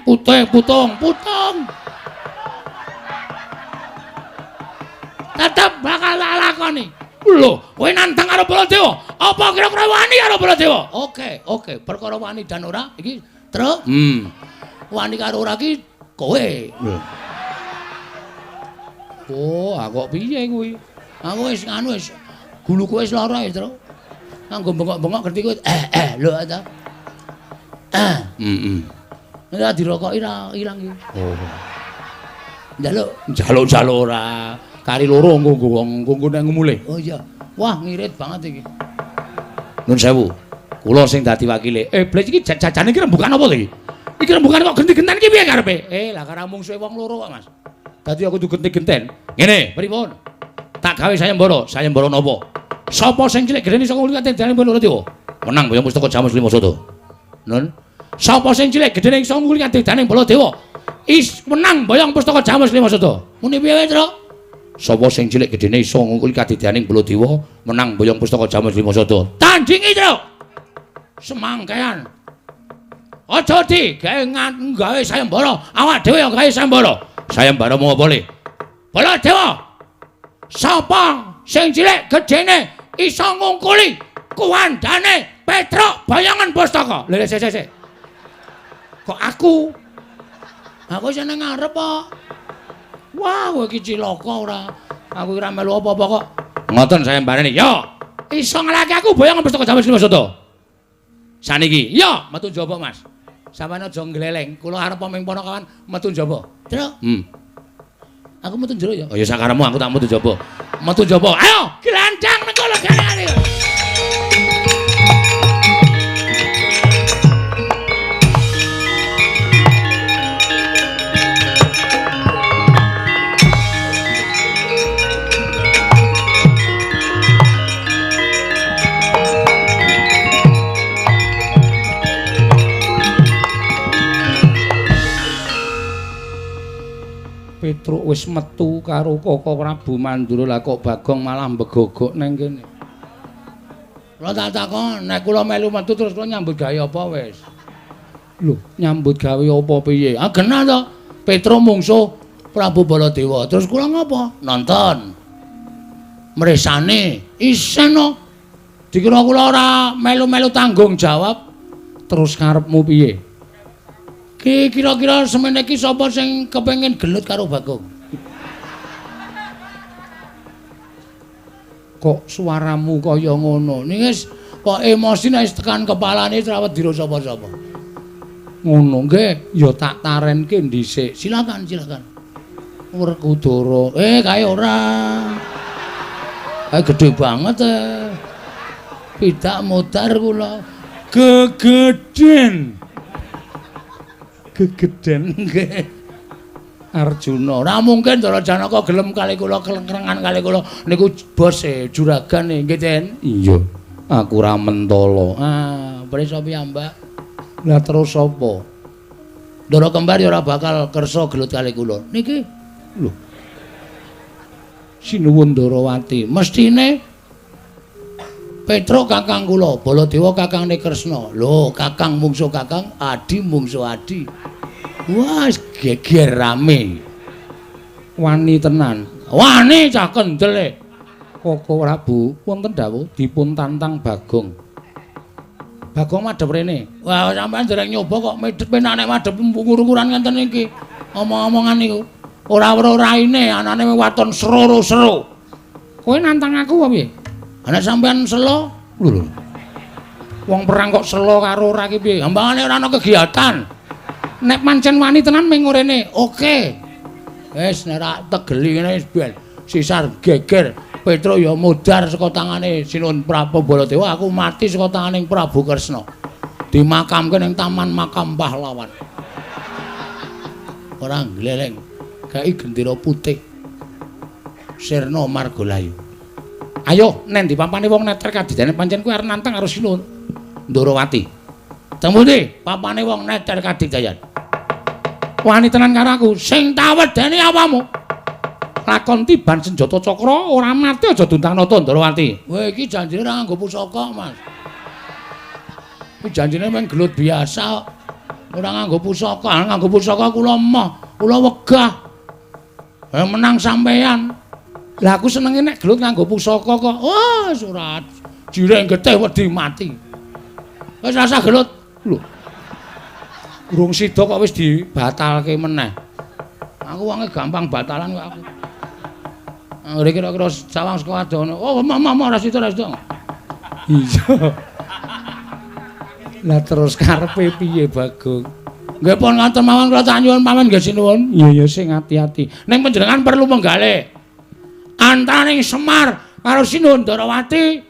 tetep bakal lakoni. Lho, kowe nantang karo Baladewa apa kira-kira wani karo Baladewa? Oke, perkara wani dan ora iki Tru. Wani karo ora ki kowe. Oh, aku kok piye kuwi? Aku wis anu wis guluku wis lara ya, Tru. Anggo bengok-bengok ngerti kowe. Lho ta. Ora dirokoki ra ilang iki. Oh. Njaluk ora. Kari loro nggo nek mulih. Oh iya. Wah, ngirit banget iki. Nun sewu. Kula sing dadi wakile. Blas iki jajane iki rembukan apa to iki? Iki rembukan kok genti-genten iki piye karepe? Lah karena mungsuhe wong loro kok, Mas. Dadi aku kudu genti-genten. Ngene, pripun? Tak gawe sayembara napa? Sapa sing cilik gedene saka kulit ati dane Baladewa? Menang Boyong Pustaka Jamus Kelima Sada. Nun. Sapa sing cilik gedene saka kulit ati dane Baladewa? Menang Boyong Pustaka Jamus Kelima Sada. Muni piye wae, Tru? Sapa sing cilik gedene iso ngungkuli kadidaning Baladewa menang Boyong Pustaka Jamus Kelima Sada. Tandhingi, Tru. Semangkean. Aja gawe sayembara, awak dhewe yang gawe sayembara. Sayembara mau boleh. Baladewa. Sapa sing cilik gedene iso ngungkuli kuwandane Petruk Bayangan Pustaka. Lha sik. Kok aku? Aku seneng ngarep kok. Wah, kowe iki cilaka ora. Aku ora melu apa-apa kok. Ngoten sayembarane. Yo, iso ngelake aku Bayangan Pustaka Jamus Kelima Sada. Saniki. Yo, metu njaba, Mas. Sampeyan aja gleleng. Kula arep paming pono kawan metu njaba. Tru. Aku metu njero ya. Oh ya sakaremu aku tak metu njaba. Metu njaba. Ayo, glandang mengko legane. Petruk wis metu karo Koko Prabu Mandura lah kok Bagong malah mbegogok neng kene. Kula tak takon, nek kula melu metu terus kula nyambut gawe apa wis? Lho, nyambut gawe apa piye? Ah genah to. Petruk mungsuh Prabu Baladewa. Terus kula ngapa? Nonton. Mresane isen no. Dikira kula ora melu-melu tanggung jawab. Terus karepmu piye? Ki kira-kira semene iki sapa sing kepengin gelut karo Bagong? Kok suaramu kaya ngono? Ning wis kok emosi nek tekan kepalane trawet dira sapa-sapa. Ngono nggih, ya tak tarenke dhisik. Silakan. Werkudara. Kae ora. Kae gedhe banget Pidak modar kula. Gegeden nggih. Arjuna. Ora mungkin Ndara Janaka gelem kali kula kelengkrengan kali kula niku bos juragan nggih Den. Iya. Aku ora mentala. Prisa piyambak. Lah terus sapa? Ndara Kembar ya ora bakal kersa gelut kali kula. Niki lho. Sinuwun Ndarawati. Mestine Petruk kakang kula, Baladewa kakangne Kresna. Lho, kakang mungsuh kakang, adi mungsuh adi. Wah, geger rame. Wani tenan. Wani cah kendel. Koko Prabu, wonten dawuh dipun tantang Bagong. Bagong madhep rene. Wah, sampean dereng nyoba kok medhep penake madhep ngukur-ukuran ngenten iki. Omong-omongan niku. Ora weruh raine, anane waton sero-sero. Kowe nantang aku apa piye? Ana sampean selo? Lho. Wong perang kok selo karo ora ki piye? Ambangane ora ana kegiatan. Nek pancen wani tenan ming ngurene, oke. Wis nek ra tegeli ngene wis ben sisar geger. Petruk ya mudar saka tangane Sinuwun Prabu Baladewa, aku mati saka tanganing Prabu Kresna. Dimakamke ning Taman Makam Pahlawan. Ora gleleng. Kai gendera putih. Sirna Margolayu. Ayo nen dipampani wong neter kadidane pancen kuwi arep nantang karo Sinuwun Ndarawati. Temune papane wong neter kadidayan. Wani tenan karo aku sing tak wedeni apamu. Lakon tiban senjata cakra ora mati aja Duntanata Ndarawati. Kowe iki janjine ora nganggo pusaka, Mas. Iki janjine men gelut biasa. Ora nganggo pusaka, nganggo pusaka kula emoh, kula wegah. Menang sampean. Lah aku senenge nek gelut nganggo pusaka kok. Wah, surat. Jireng getih wedi mati. Wis rasa gelut. Lho. Urung sida kok wis dibatalke meneh. Aku wonge gampang batalan kok aku. Anggere kira-kira sawang saka adono. Oh, mama ora sida. Iya. Lah terus karepe piye, Bagong? Nggih pun ngoten mawon kula tak nyuwun pamit nggih Sinuwun. Iya sing ati-ati. Ning panjenengan perlu menggalih. Antaraning Semar karo Sinuwun Ndarawati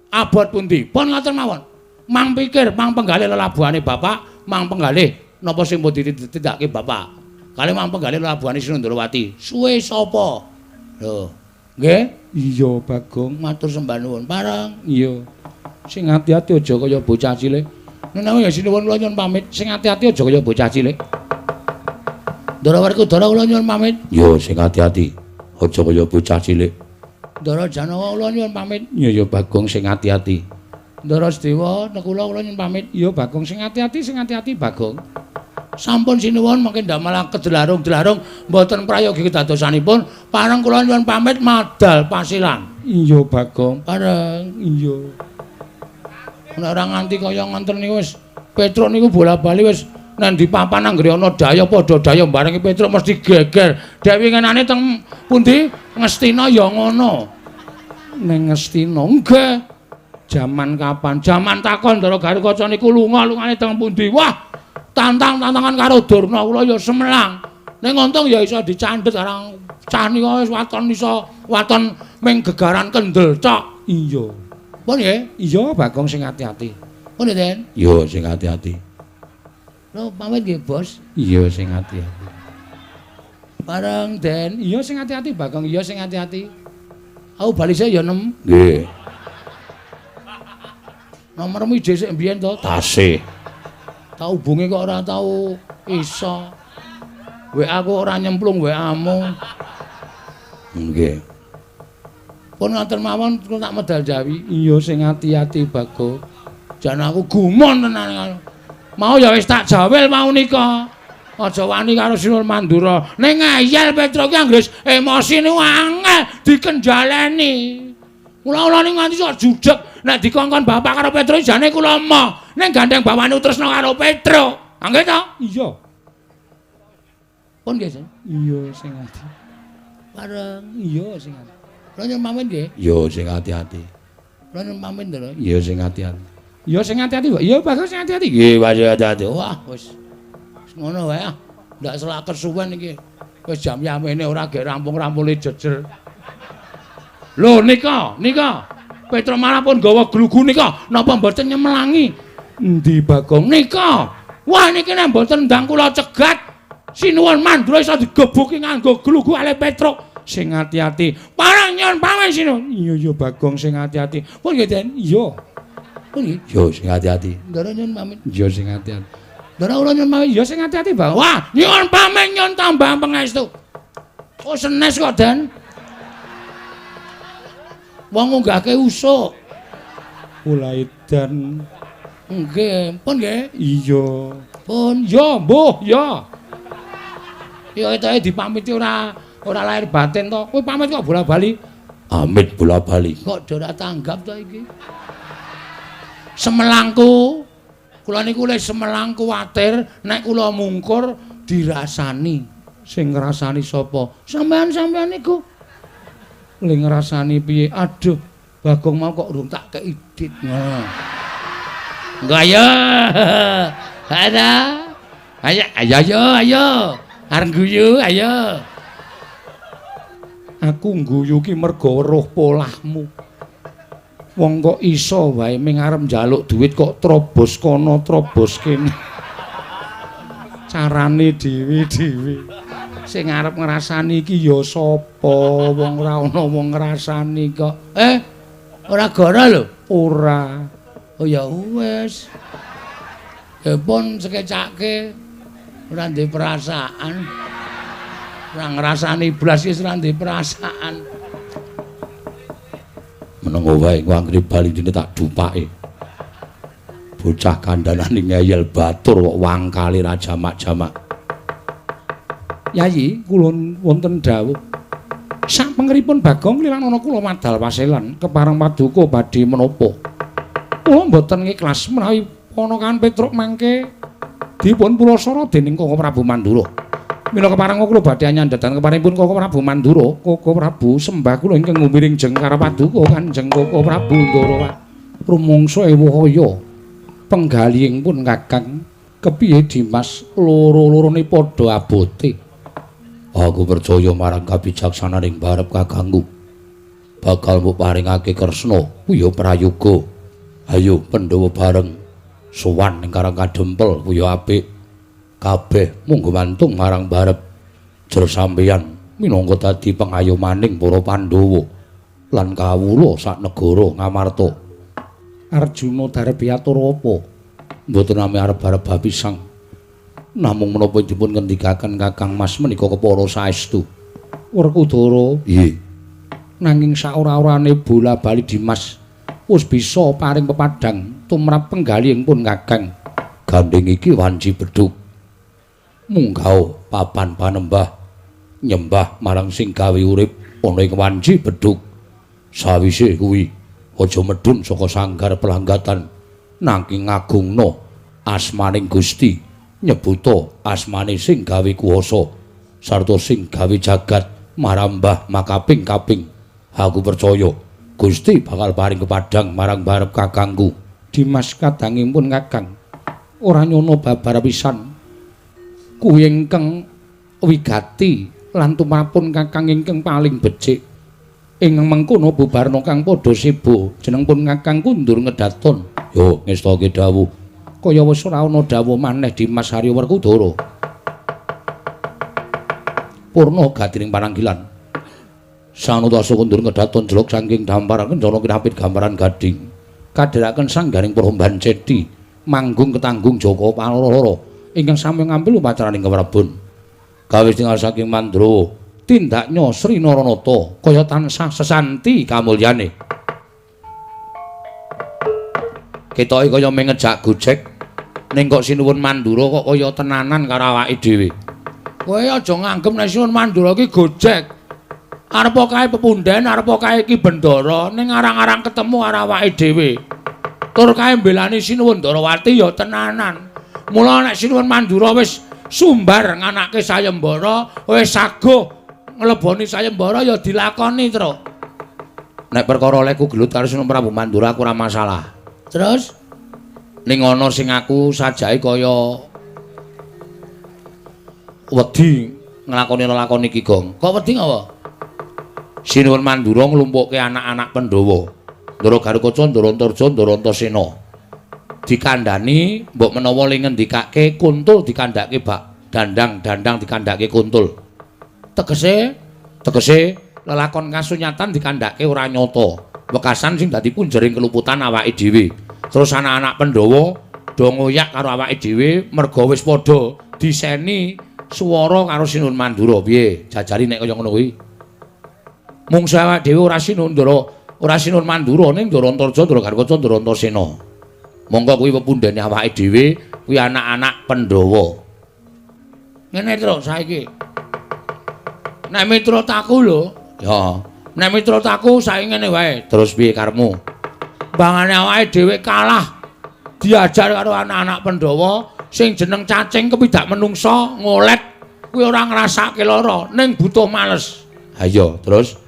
abot pundi? Pun ngoten mawon. Mang pikir mang penggalih lelabuhane Bapak, mang penggalih napa sing pun ditindakake Bapak. Kali mang penggalih lelabuhane Sinuwun Ndarawati. Suwe sapa? Lho. Nggih? Iya, Bagong, matur sembah nuwun. Pareng. Iya. Sing ati-ati aja kaya bocah cilik. Menawi ya Sinuwun kula nyuwun pamit, sing ati-ati aja kaya bocah cilik. Ndara Werkudara kula nyuwun pamit. Yo sing ati-ati. Aja kaya bocah cilik. Ndara Janaka kula nyuwun pamit. Iya Bagong sing ati-ati. Ndara Sedewa kula nyuwun pamit. Iya Bagong sing ati-ati Bagong. Sampun Sinuwun mangke ndamel kedelarung-delarung mboten prayogi kedadosanipun, pareng kula nyuwun pamit madal pasilan. Iya Bagong, pareng. Iya. Nek ora nganti kaya ngoten niku wis Petruk niku bola-bali wis nek ndi papan anggere ana daya padha daya barengi Petruk mesti geger. Dewi ngenane teng pundi? Ngastina ya ngono. Ning Ngastina nggih. Jaman kapan? Jaman takon Ndara Garukaca niku lunga-lungane teng pundi? Wah, tantang-tantangan karo Durna kula ya semelang. Ning untung ya iso dicandhet arang cah nika wis waton iso waton ming gegaran kendel cok. Iya. Pun nggih? Iya, Bagong sing ati-ati. Pun Den? Iya, sing ati-ati. Lho, pamit nggih, Bos. Iya, sing ati-ati. Bareng Den, iya sing ati-ati, Bagong, iya sing ati-ati. Aku balise ya 6. Nggih. Nomormu dhisik mbiyen to? Tasih. Tak hubungi kok ora tau iso. WA aku ora nyemplung WA-mu. Nggih. Pun ngoten mawon kula tak medal jawi. Iya sing ati-ati Bagong. Jan aku gumon tenan. Mau ya wis tak jawel mau nika. Aja wani karo Sinuwun Mandura. Ning ngeyel Petruk ki anggere emosi niku angel dikendhaleni. Kula-kula ning nganti sok judeg nek dikongkon bapak karo Petruk jane kula emoh. Ning gandeng bawane Tresna karo Petruk. Nggih to? Iya. Pun nggih, Sen. Iya sing ati. Bareng iya sing ati. Kula nyuwun pamit nggih.
Iya sing ati-ati.
Kula nyuwun pamit lho.
Iya sing ati-ati.
Iya sing ati-ati, Pak. Iya bagus sing ati-ati. Nggih, Pak sing ati-ati. Wah, wis ngono wae ah. Ndak selak kesuwen iki. Wis jam yamene ora gek rampung-rampule jejer. Lho nika. Petro malah pun gawa glugu nika. Napa mboten nyemelangi? Endi Bagong nika? Wah niki nek mboten ndang kula cegat. Sinuwun mandura iso digebuki nganggo glugu ale Petro. Sing ati-ati. Parang nyuwun pamit sinu. Iya Bagong sing ati-ati. Pun nggih, Den. Iya. Pun nggih.
Yo sing ati-ati.
Ndara nyuwun pamit.
Yo sing ati-ati.
Ndara kula nyuwun pamit. Ya sing ati-ati, Bang. Wah, nyuwun pamit nyuwun tambah pangestu. Oh senes kok, Den. Wong ngunggahke usuk. Mulai dan nggih, pun nggih. Iya. Pun ya, mbuh, ya. Ya etoke dipamiti ora lahir batin to. Kowe pamit kok bola-bali.
Amit bola-bali.
Kok ora tanggap to iki? Semelangku. Kula niku le semelang kuwatir nek kula mungkur dirasani. Sing ngrasani sapa? Sampean niku. Le ngrasani piye? Aduh, Bagong mau kok urung tak kei dit. Enggak ya. Ada. Ayo. Areng guyu, ayo. Aku ngguyu ki merga roh polahmu. Wong kok iso wae ming arep njaluk duit kok trobos kono trobos kene. Carane dhewe-dhewe. Sing arep ngrasani iki ya sapa? Wong ora ana wong ngrasani kok. Ora gara lho. Ora. Oh ya wis. Pun sekecake ora ndek perasaan. Ora ngrasani blas wis ora ndek perasaan.
Menengo wae ku anggere bali dene tak dupake. Bocah kandhanane ngeyel batur kok wangkali ra jamak-jamak.
Yayi, kula wonten dawuh. Sapengeripun Bagong kliwang ana kula madal paselan kepareng paduka badhe menapa. Kula mboten ikhlas menawi ponakan Petruk mangke dipun pulasara dening Koko Prabu Mandura. Mila kepareng kula badhe nyandhetan keparengipun Koko Prabu Mandura, Koko Prabu sembah kula ingkang ngumiring jeng karo paduka Kanjeng Koko Prabu Ndara. Rumangsa ewuhaya penggalihing pun Kakang kepiye Dimas loro-lorone padha abote.
Aku percaya marang kabijaksananing barep kakangku. Bakal mbok paringake kresna kuya prayoga. Ayo Pandhawa bareng sowan ning Karang Kadempel kuya apik. Kabeh mung gumantung marang barep. Jer sampeyan minangka dadi pengayomaning para Pandhawa lan kawula sak negara ngamarta.
Arjuna Darbiatur apa?
Mboten nami arep barep bapisang. Namung menapa dipun ngendikaken Kakang Mas menika kepara saestu.
Werkudara,
Nggih.
nanging saora-orane bola-bali Dimas wis bisa paring pepadang tumrap penggalihing pun Kakang.
Gandeng iki wanci bedhug. Munggah papan panembah nyembah marang sing gawe urip ana ing wanci bedhug. Sawise kuwi aja medhun saka sanggar pelanggatan nanging ngagungna asmaning Gusti. Nyebuta asmane sing gawe kuwasa sarta sing gawe jagat marambah makaping-kaping. Aku percaya Gusti bakal paring kepadang marang barep kakangku.
Dimas kadangipun Kakang ora nyono babar pisan. Kuwi ingkang wigati lan tumrapun Kakang ingkang paling becik. Ing mengkono bubarna kang padha sibu jeneng pun Kakang kundur ngedaton.
Yo ngestake dawuh.
Kaya wis ora ana dawuh maneh Dimas Harya Werkudara.
Purna gatiring pananggilan. Sanutasa kundur ngedaton jeluk saking damparan kencana kinapit gambaran gading. Kadheraken sanggaring peromban cedhi manggung ketanggung Jaka Paloro ingkang sami ngambil upacaraning kewrebon. Gawe tinggal saking Mandra tindaknya Sri Naranata kaya tansah sesanti kamulyane. Ketoke kaya mengejak gojek ning kok Sinuwun Mandura kok kaya tenanan karo awake dhewe.
Kowe aja nganggep nek Sinuwun Mandura ki gojek. Arepa kae pepundhen, arepa kae ki bendara, ning arang-arang ketemu karo awake dhewe. Tur kae mbelani Sinuwun Darawati ya tenanan. Mula nek Sinuwun Mandura wis sumbar nganake sayembara, wis saguh ngleboni sayembara ya dilakoni, Truk.
Nek perkara leku gelut karo Sinun Prabu Mandura aku ora masalah.
Terus
Ning ana sing aku sajake kaya wedi nglakoni lelakon iki, Gong.
kok wedi ngapa?
Sinun Mandura nglumpukke anak-anak Pandhawa. Ndara Garukaca, Ndara Antarja, Ndara Antasena. Dikandhani mbok menawa ling ngendikake Kuntul dikandhake bak dandang dikandhake Kuntul. Tegese lelakon kasunyatan dikandhake ora nyata. Wekasan sing dadi punjering keluputan awake dhewe. Terus anak-anak Pandhawa do ngoyak karo awake dhewe merga wis padha diseni swara karo Sinun Mandura. Piye? Jajari nek kaya ngono kuwi. Mung awake dhewe ora Sinun Mandura ning Ndara Antarja, Ndara Garukaca, Ndara Antasena. Monggo kuwi pepundhene awake dhewe kuwi anak-anak Pandhawa.
Ngene Truk saiki. Nek miturut aku lho,
Ya,
nek miturut aku saiki ngene wae.
terus piye karepmu?
Bangane awake dhewe kalah diajar karo anak-anak Pandhawa sing jeneng cacing kepidak menungsa ngolet kuwi ora ngrasake lara ning butuh males.
Ha iya, terus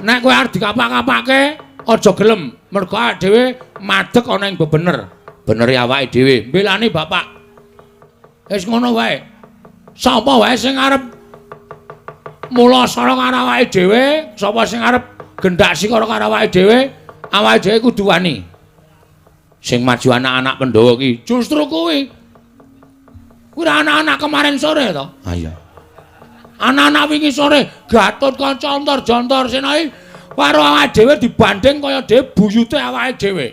Nek kowe arep dikapak-kapake aja gelem mergo awake dhewe madeg ana ing bebener.
beneri awake dhewe.
Mbelani bapak. Wis ngono wae. Sapa wae sing arep mulasara karo awake dhewe, sapa sing arep gendak sikara karo awake dhewe kudu wani.
Sing maju anak-anak Pandhawa ki.
Justru kuwi. Kuwi anak-anak kemarin sore to.
Ha iya.
Anak-anak wingi sore Gatut kanca Antarja karo awake dhewe dibanding kaya dhewe buyute awake dhewe.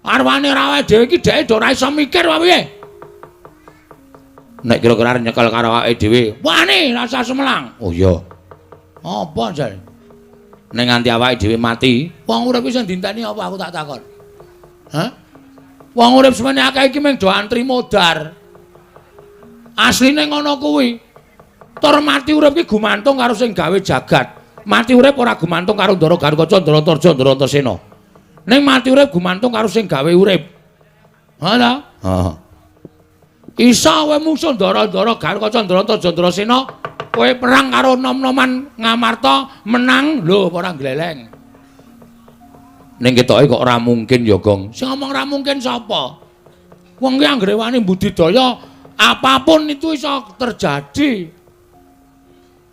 Arwane awake dhewe iki dhek ora iso mikir wae piye.
Nek kira-kira arep nyekel karo awake dhewe,
Wani rasa semelang.
oh iya.
Apa jare?
Nek nganti awake dhewe mati,
Wong urip iso dinteni apa aku tak takon. Hah? Wong urip semene akeh iki mung do antri modar. Asline ngono kuwi. Tur mati urip iki gumantung karo sing gawe jagat. Mati urip ora gumantung karo Ndara Garukaca, Ndara Antarja, Ndara Antasena. Ning mati urip gumantung karo sing gawe urip. Ha ta?
heeh.
Isa kowe musuh Ndara Garukaca, Ndara Antarja, Ndara Sena, kowe perang karo nom-noman Ngamarta menang lho ora gleleng.
Ning ketoke kok ora mungkin ya, Gong.
Sing ngomong ra mungkin sapa? Wong ki anggere wani budidaya apapun itu iso terjadi.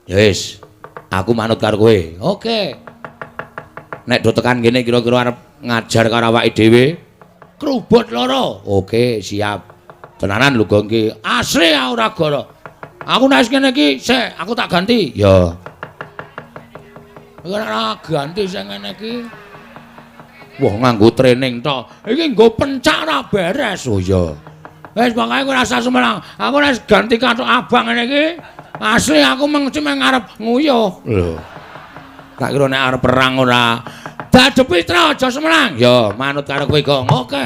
Ya wis, aku manut karo kowe.
Oke.
Nek do tekan kene kira-kira arep ngajar karo awake dhewe.
Krubut loro.
Oke, siap. Tenanan lho, Gong ki.
Asli ora goro. Aku nek kene iki sik aku tak ganti.
Ya.
Ora ganti sing ngene iki.
Wah, nganggo training tok.
Iki nggo pencak ora beres.
Oh iya.
Wis pokoke kowe rasa semelang. Aku nek ganti kathok abang ngene iki. Asli aku mengci arep nguyuh.
Lho. Tak kira nek arep perang ora.
Dadepi tra aja semelang.
Ya, manut karo kowe, Gong.
Oke.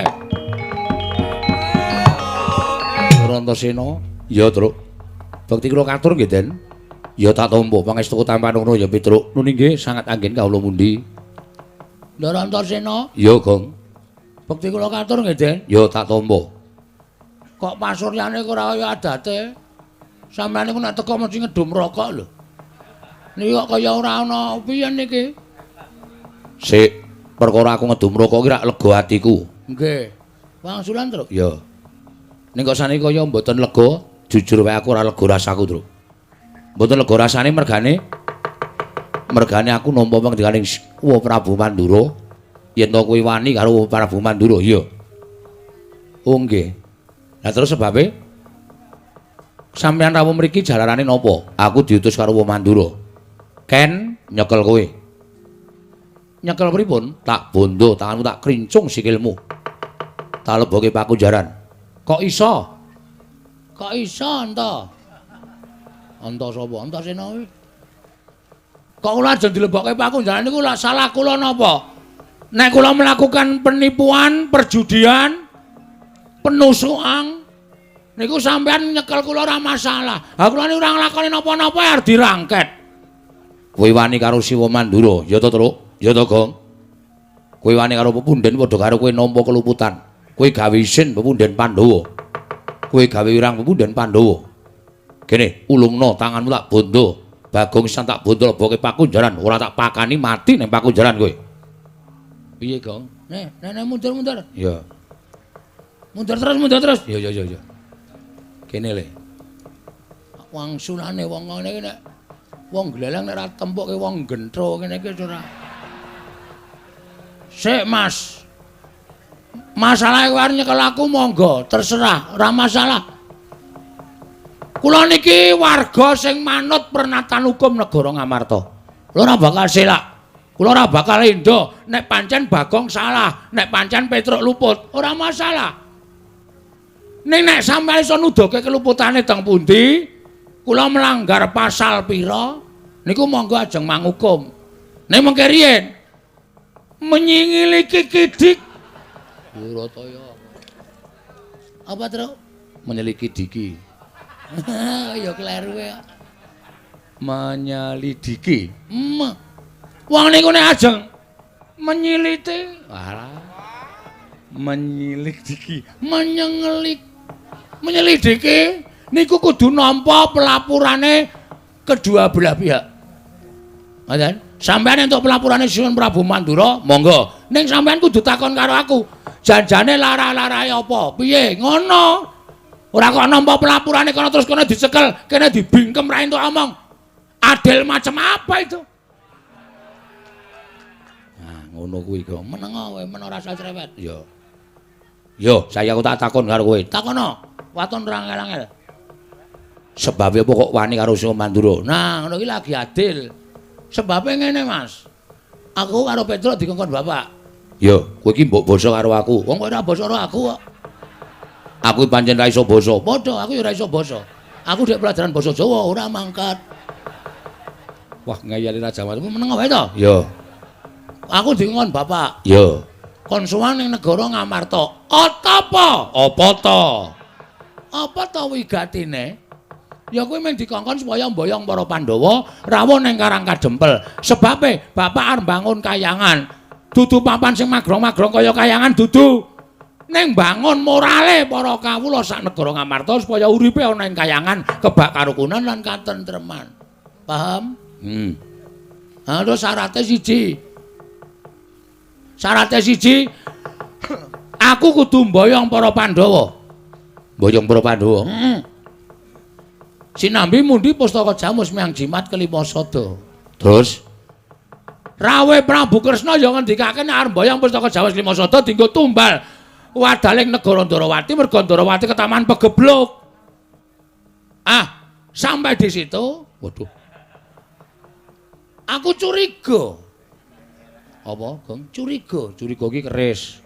Antasena. Ya, Truk. Bekti kula katur nggih, Den. Ya tak tampa pangestuku tampanono ya, Pitruk. Nun nggih sangat anggen kawula mundi.
Ndara Antasena,
Ya, Gong.
bekti kula katur nggih, Den.
Ya tak tampa.
Kok pasuryane ora kaya adate. Sampeyan niku nek teko mesti ngedum rokok lho. Niki kok kaya ora ana piye niki?
Sik, perkara aku ngedum rokok ki rak lega atiku.
Nggih. Wangsulan, Truk.
Ya. Ning kok saniki kaya mboten lega, jujur wae aku ora lega rasaku, Truk. Mboten lega rasane mergane aku nampa pangandikaning Prabu Mandura. Yen to kowe wani karo Prabu Mandura, iya. Oh nggih. Lah terus sebabe sampeyan rawuh mriki jalarane napa? Aku diutus karo Mandura. Ken nyekel kowe. Nyekel pripun? Tak bondo, tanganmu tak krincung sikilmu. Tak lebokke pakunjaran. Kok iso?
Kok iso ento? Ento sapa? Antasena kuwi. Kok kula ajeng dilebokke pakunjaran niku lak salah kula napa? Nek kula melakukan penipuan, perjudian, penusukan niku sampean nyekel kula ora masalah. Ha kula niku ora nglakoni napa-napa arep dirangket.
Kowe wani karo Siwa Mandura, ya to, Truk? Ya to, Gong. Kowe wani karo pepunden padha karo kowe nampa keluputan. Kowe gawe isin pepunden Pandhawa. Kowe gawe wirang pepunden Pandhawa. Kene ulungno tanganmu tak bondo. Bagong san tak bondo leboke pakunjaran, ora tak pakani mati ning pakunjaran kowe. Piye, Gong?
Nek mundur.
Ya.
Mundur terus.
Ya. Kene le.
Wangsulane wong ngene iki nek wong gleleng nek ora tempuke wong gentro kene iki ora. Sik, Mas. Masalah kowe arep nyekel aku monggo, terserah, ora masalah. Kula niki warga sing manut pernatan hukum negara Ngamarta. Kula ora bakal selak. Kula ora bakal endo nek pancen Bagong salah, nek pancen Petruk luput, ora masalah. Ning nek sampeyan iso nuduhke keluputane teng pundi, kula melanggar pasal pira, niku monggo ajeng manghukum. Nek mengke riyen menyingili Kidik. Wirotaya. Apa, Tru?
Menyelidiki.
Ya kleru ya.
Menyelidiki.
Wong niku nek ajeng menyiliti,
Alah. Menyelidiki.
Menyelidiki niku kudu nampa pelapurane kedua belah pihak. Ngoten. Sampeyan entuk pelapurane Sinuwun Prabu Mandura, monggo. Ning sampeyan kudu takon karo aku. Janjane lara-larae apa? Piye? Ngono. Ora kok nampa pelapurane kono terus kono dicekel, kene dibingkem ra entuk omong. Adil macam apa itu?
Nah, ngono kuwi, Gong.
Menengo kowe men ora usah cerewet.
Ya. Yo, saya aku tak takon karo kowe.
Takono. Waton ora angel-angel.
Sebabe apa kok wani karo Sinuwun Mandura?
Nah, ngono iki lagi adil. Sebabnya ngene, Mas. Aku karo Petruk dikongkon bapak.
Yo, kowe iki mbok basa karo aku.
Wong kok ora basa karo aku kok.
Aku pancen ra iso basa.
Padha, aku ya ora iso basa. Aku dhek pelajaran basa Jawa ora mangkat.
Wah, ngayali Raja Mataram.
Meneng wae to?
Yo.
Aku dikongkon bapak.
Yo.
Kon sowan ning negara Ngamarta. Apa?
Apa to?
Apa to wigatine? Ya kuwi mung dikongkon supaya mboyong para Pandhawa rawuh ning Karang Kadempel. Sebabe bapak arep bangun kayangan. Dudu papan sing magrong-magrong kaya kayangan dudu. Ning bangun morale para kawula sak negara Ngamarta supaya uripe ana ing kayangan, kebak karukunan lan katentreman. Paham? Terus syaratnya siji. Aku kudu mboyong para Pandhawa.
Mboyong para Pandhawa.
Sinambi mundi pustaka Jamus Miang Jimat kelima sada.
Terus
Rawuh Prabu Kresna ya ngendikake nek arep mboyong pustaka Jamus kelima sada dienggo tumbal wadaling negara Ndarawati merga Ndarawati ketaman pegebluk. Sampai di situ,
waduh.
Aku curiga.
Apa, Gong?
Curiga
Iki keris.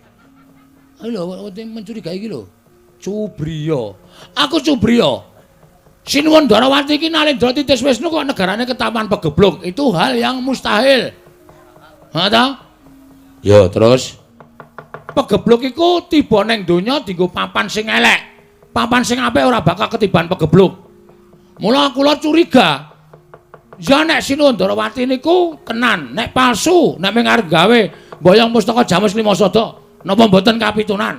Lho, mencurigai iki lho. Cubriya. Aku Cubriya. Sinuwun Ndarawati iki Nalendra Titis Wisnu kok negarane ketaman pegebluk. Itu hal yang mustahil. Ha ta?
Ya, terus
Pegebluk iku tiba ning donya dienggo papan sing elek. Papan sing apik ora bakal ketiban pegebluk. Mula kula curiga. Ya nek Sinuwun Ndarawati niku tenan, nek palsu, nek mung arep gawe mboyong pustaka Jamus Lima Sada, napa mboten kapitunan?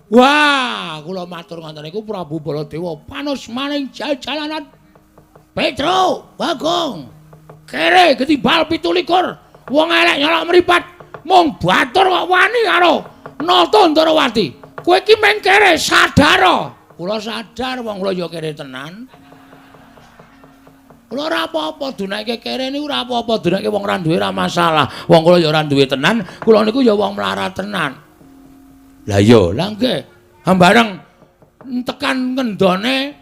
Wah, kula matur ngoten niku Prabu Baladewa panos maning jalanan. Petruk, Bagong. Kere ketibal 17. Wong elek nyolok mripat, mung batur kok wani karo Nata Ndarawati. Kowe iki meng kere sadar. Kula sadar wong kula ya kere tenan. Kula ora apa-apa dunake kere niku ora apa-apa dunake wong ra duwe ora masalah. Wong kula ya ora duwe tenan, kula niku ya wong melarat tenan. Lah iya, lah nggih. Hambareng tekan ngendone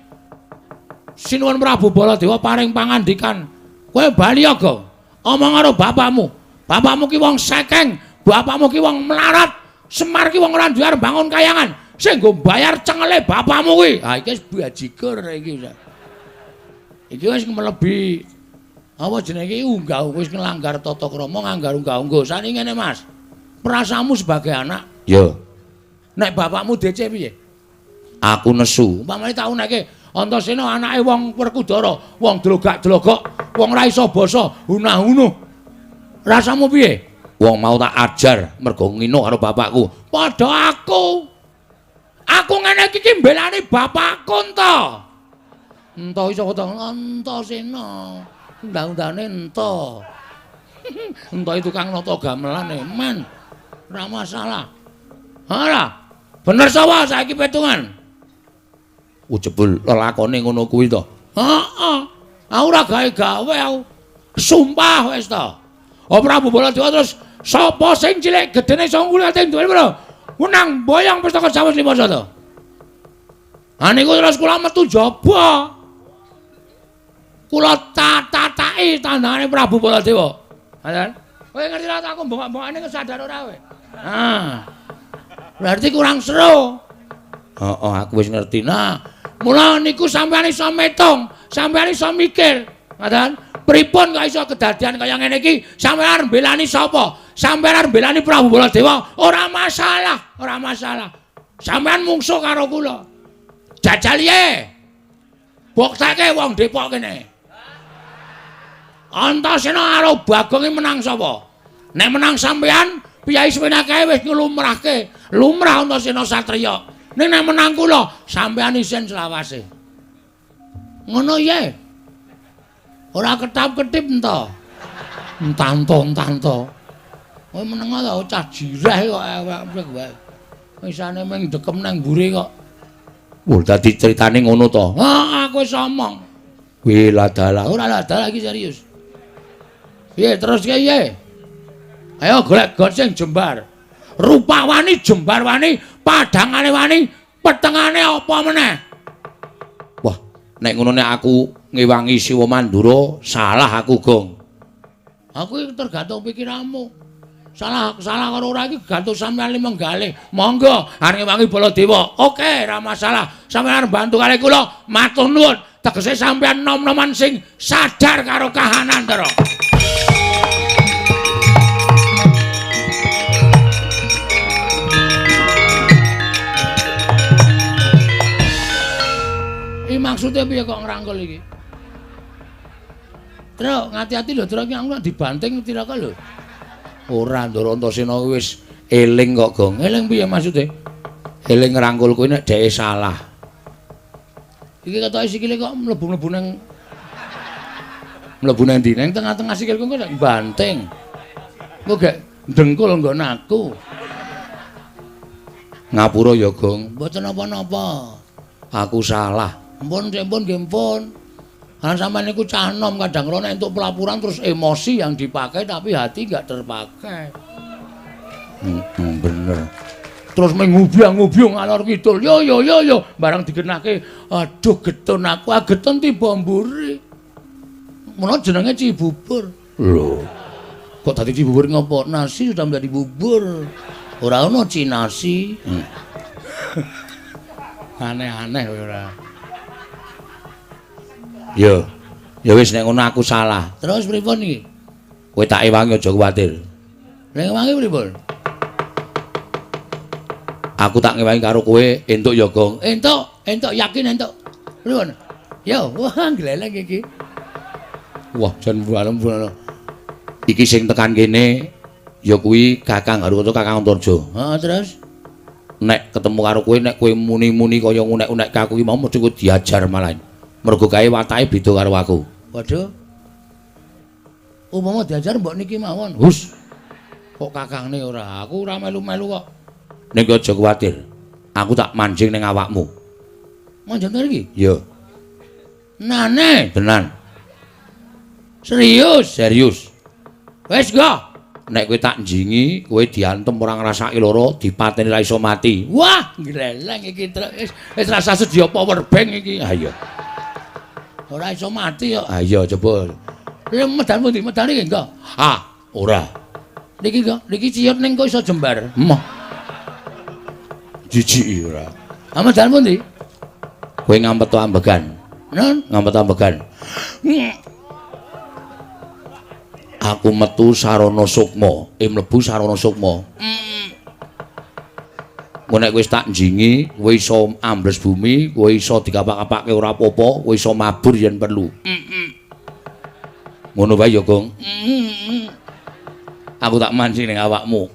Sinuwun Prabu Baladewa paring pangandikan. Kowe bali aga. Omong karo bapakmu. Bapakmu ki wong sekeng, bapakmu ki wong melarat. Semar ki wong ora duwe arep bangun kayangan. Sing nggo bayar cengele bapakmu kuwi. Ha iki wis bajigur iki. Iki wis melebi apa jenenge unggah wis nglanggar tata krama nganggar unggah-ungguh. Sane ngene Mas. Perasamu sebagai anak.
Yo.
Nek bapakmu DC piye?
Aku nesu.
Umpamane tak uneke Antasena anake wong Werkudara, wong drogak-drogok, wong ra iso basa, hunah-hunuh. Rasamu piye?
Wong mau tak ajar mergo ngino karo bapakku.
Padha aku. Aku ngene iki mbelani bapakku to. Ento iso ketemu Antasena. Undang-undane ento. Ento itu tukang nata gamelane, men. Ora masalah. Ora. Bener sapa saiki petungan?
Ujebul lelakone ngono kuwi to.
Heeh. Aku ora gawe-gawe aku. Sumpah wis to. Oh Prabu Baladewa terus sapa sing cilik gedene sangkule ati duwe pira? Menang boyong pustaka Jawis Limasa to. Ha niku terus kula metu jaba. Kula tataki tandane Prabu Baladewa. Ngoten. Kowe ngerti ra aku bongak-bongakane kesadar ora kowe? Ah. Berarti kurang seru.
Heeh, aku wis ngerti.
Nah, mula niku sampeyan iso metung, sampeyan iso mikir. Ngoten. Pripun kok iso kedadian kaya ngene iki? Sampeyan arep belani sapa? Sampeyan arep belani Prabu Baladewa? Ora masalah, ora masalah. Sampeyan mungsuh karo kula. Jajal ye. Boktake wong Depok kene. Antasena karo Bagong menang sapa? Nek menang sampeyan, Piyai Sewenake wis nglumrahke. Lumrah Antasena Satriya. Nek menang kula, sampeyan isin selawase. Ngono ye. Ora ketap-ketip ento. Entanto. Kowe meneng ta cah jireh kok ewek wae. Wisane mung dekem nang mburi kok.
Wah, dadi critane ngono to.
Heeh, aku wis omong.
Kuwi ladalah.
Ora ladalah iki serius. Piye terus piye? Ayo golek gon sing jembar. Rupa wani jembar wani, padangane wani, petengane apa meneh?
Wah, nek ngono nek aku ngewangi Siwa Mandura, salah aku, Gong.
Aku iki tergantung pikiranmu. Salah karo ora iki gantung sampeyan menggalih. Monggo arep ngewangi Baladewa. Oke, ora masalah. Sampeyan bantu kali kula. Matur nuwun. Tegese sampeyan nom-noman sing sadar karo kahanan to. Iki maksudnya piye kok ngrangkul iki? Truk, ngati-ati lho, truk iki aku dibanting tiraka lho.
Ora, Ndara Antasena wis eling kok, Gong.
Eling piye maksude?
Eling ngrangkul kuwi nek dheke salah.
Iki ketoke sikile kok mlebu-mlebu nang ndi? Nang tengah-tengah sikilku kok banting. Kok gak dengkul nggon aku.
Ngapura ya, Gong.
Mboten napa-napa.
Aku salah.
Ampun, nggih pun. Kan sampean niku cah enom kadang kala nek entuk pelapuran terus emosi yang dipakai tapi hati enggak terpakai.
Bener.
Terus ngubyang-ngubyung ngalor kidul. Yo barang digenake, aduh getun aku, getun tiba mburi. Mula jenenge Cibubur.
Lho.
Kok tadi Cibubur ngopo? Nasi sudah menjadi bubur. Ora ono cinasi. Aneh-aneh ora.
Ya wis nek ngono aku salah.
Terus pripun iki?
Kowe tak ewangi aja kuwatir.
Nek ewangi pripun?
Aku tak ngewangi karo kowe entuk ya, Gong.
Entuk yakin entuk. Pripun? Yo, wah gleleng iki.
Wah, jan bulan-bulan. Iki sing tekan kene ya kuwi Kakang Haruwata Kakang Antarja.
Heeh, terus
nek ketemu karo kowe nek kowe muni-muni kaya ngunek-unek kaku iki mau mesti kowe diajar malah. Mergo kae watake beda karo aku.
Waduh. Upama diajar mbok niki mawon.
Hus.
Kok kakangne ora? Aku ora melu-melu kok.
Nek aja kuwatir. Aku tak manjing ning awakmu.
Manjing tenan iki?
Iya.
Nane,
Tenan.
serius. Wes go.
Nek kowe tak njingi, kowe diantem ora ngrasaki lara, dipateni ra iso mati.
Wah, gleleng iki wis rasa sedia power bank iki.
Ha iya.
Ora iso mati kok.
Ha iya coba.
Lha medan pundi? Medan iki engko.
Ah, ora.
Niki kok, niki ciyut ning kok iso jembar.
Emoh. Jijik ora.
Ah medan pundi?
Kowe ngampet ambegan.
Non,
Ngampet ambegan. Aku metu sarana sukma, mlebu sarana sukma. Kowe nek wis tak njingi, kowe iso ambles bumi, kowe iso dikapak-kapake ora apa-apa, kowe iso mabur yen perlu. Ngono wae ya, Gong. Aku tak mancing ning awakmu.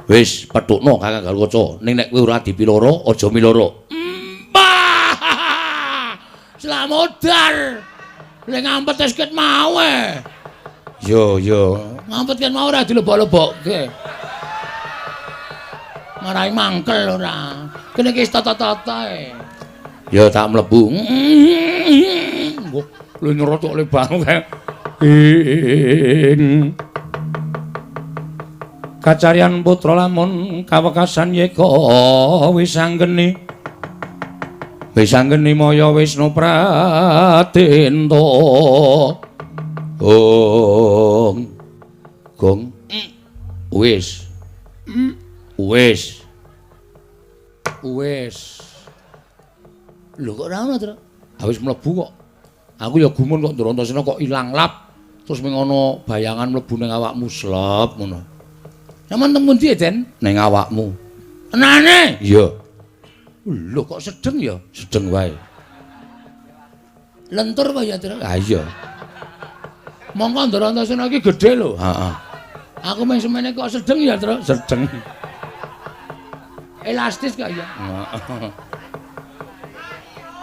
Wis petukno Kakang Galukaca, ning nek kowe ora dipiloro, aja miloro.
Slamodar. Lek ngampet wis ket mau e.
Yo.
Ngampet ket mau ora dilebok-lebokke. Marai mangkel ora. Kene iki tata-tata e.
Ya tak mlebu.
Lho nyerotok le bangun kae.
Kacarian putra lamun kawekasan yeka wis anggeni. Wis anggeni maya Wisnu Pratenta. Gong. Wis.
Lho kok ora ono, Tru?
Wis mlebu kok. Aku ya gumun kok Ndrantosena kok ilang lap. Terus ming ana bayangan mlebu ning awakmu slep ngono.
Sampeyan teng pundi, Den?
Ning awakmu.
Tenane?
Iya,
Lho kok sedeng ya?
sedeng wae.
Lentur apa ya, Tru?
Ah iya.
Mongko Ndrantosena iki gedhe lho.
Heeh.
Aku mung semene kok sedeng ya, Tru?
Sedeng.
Elastis kok ya.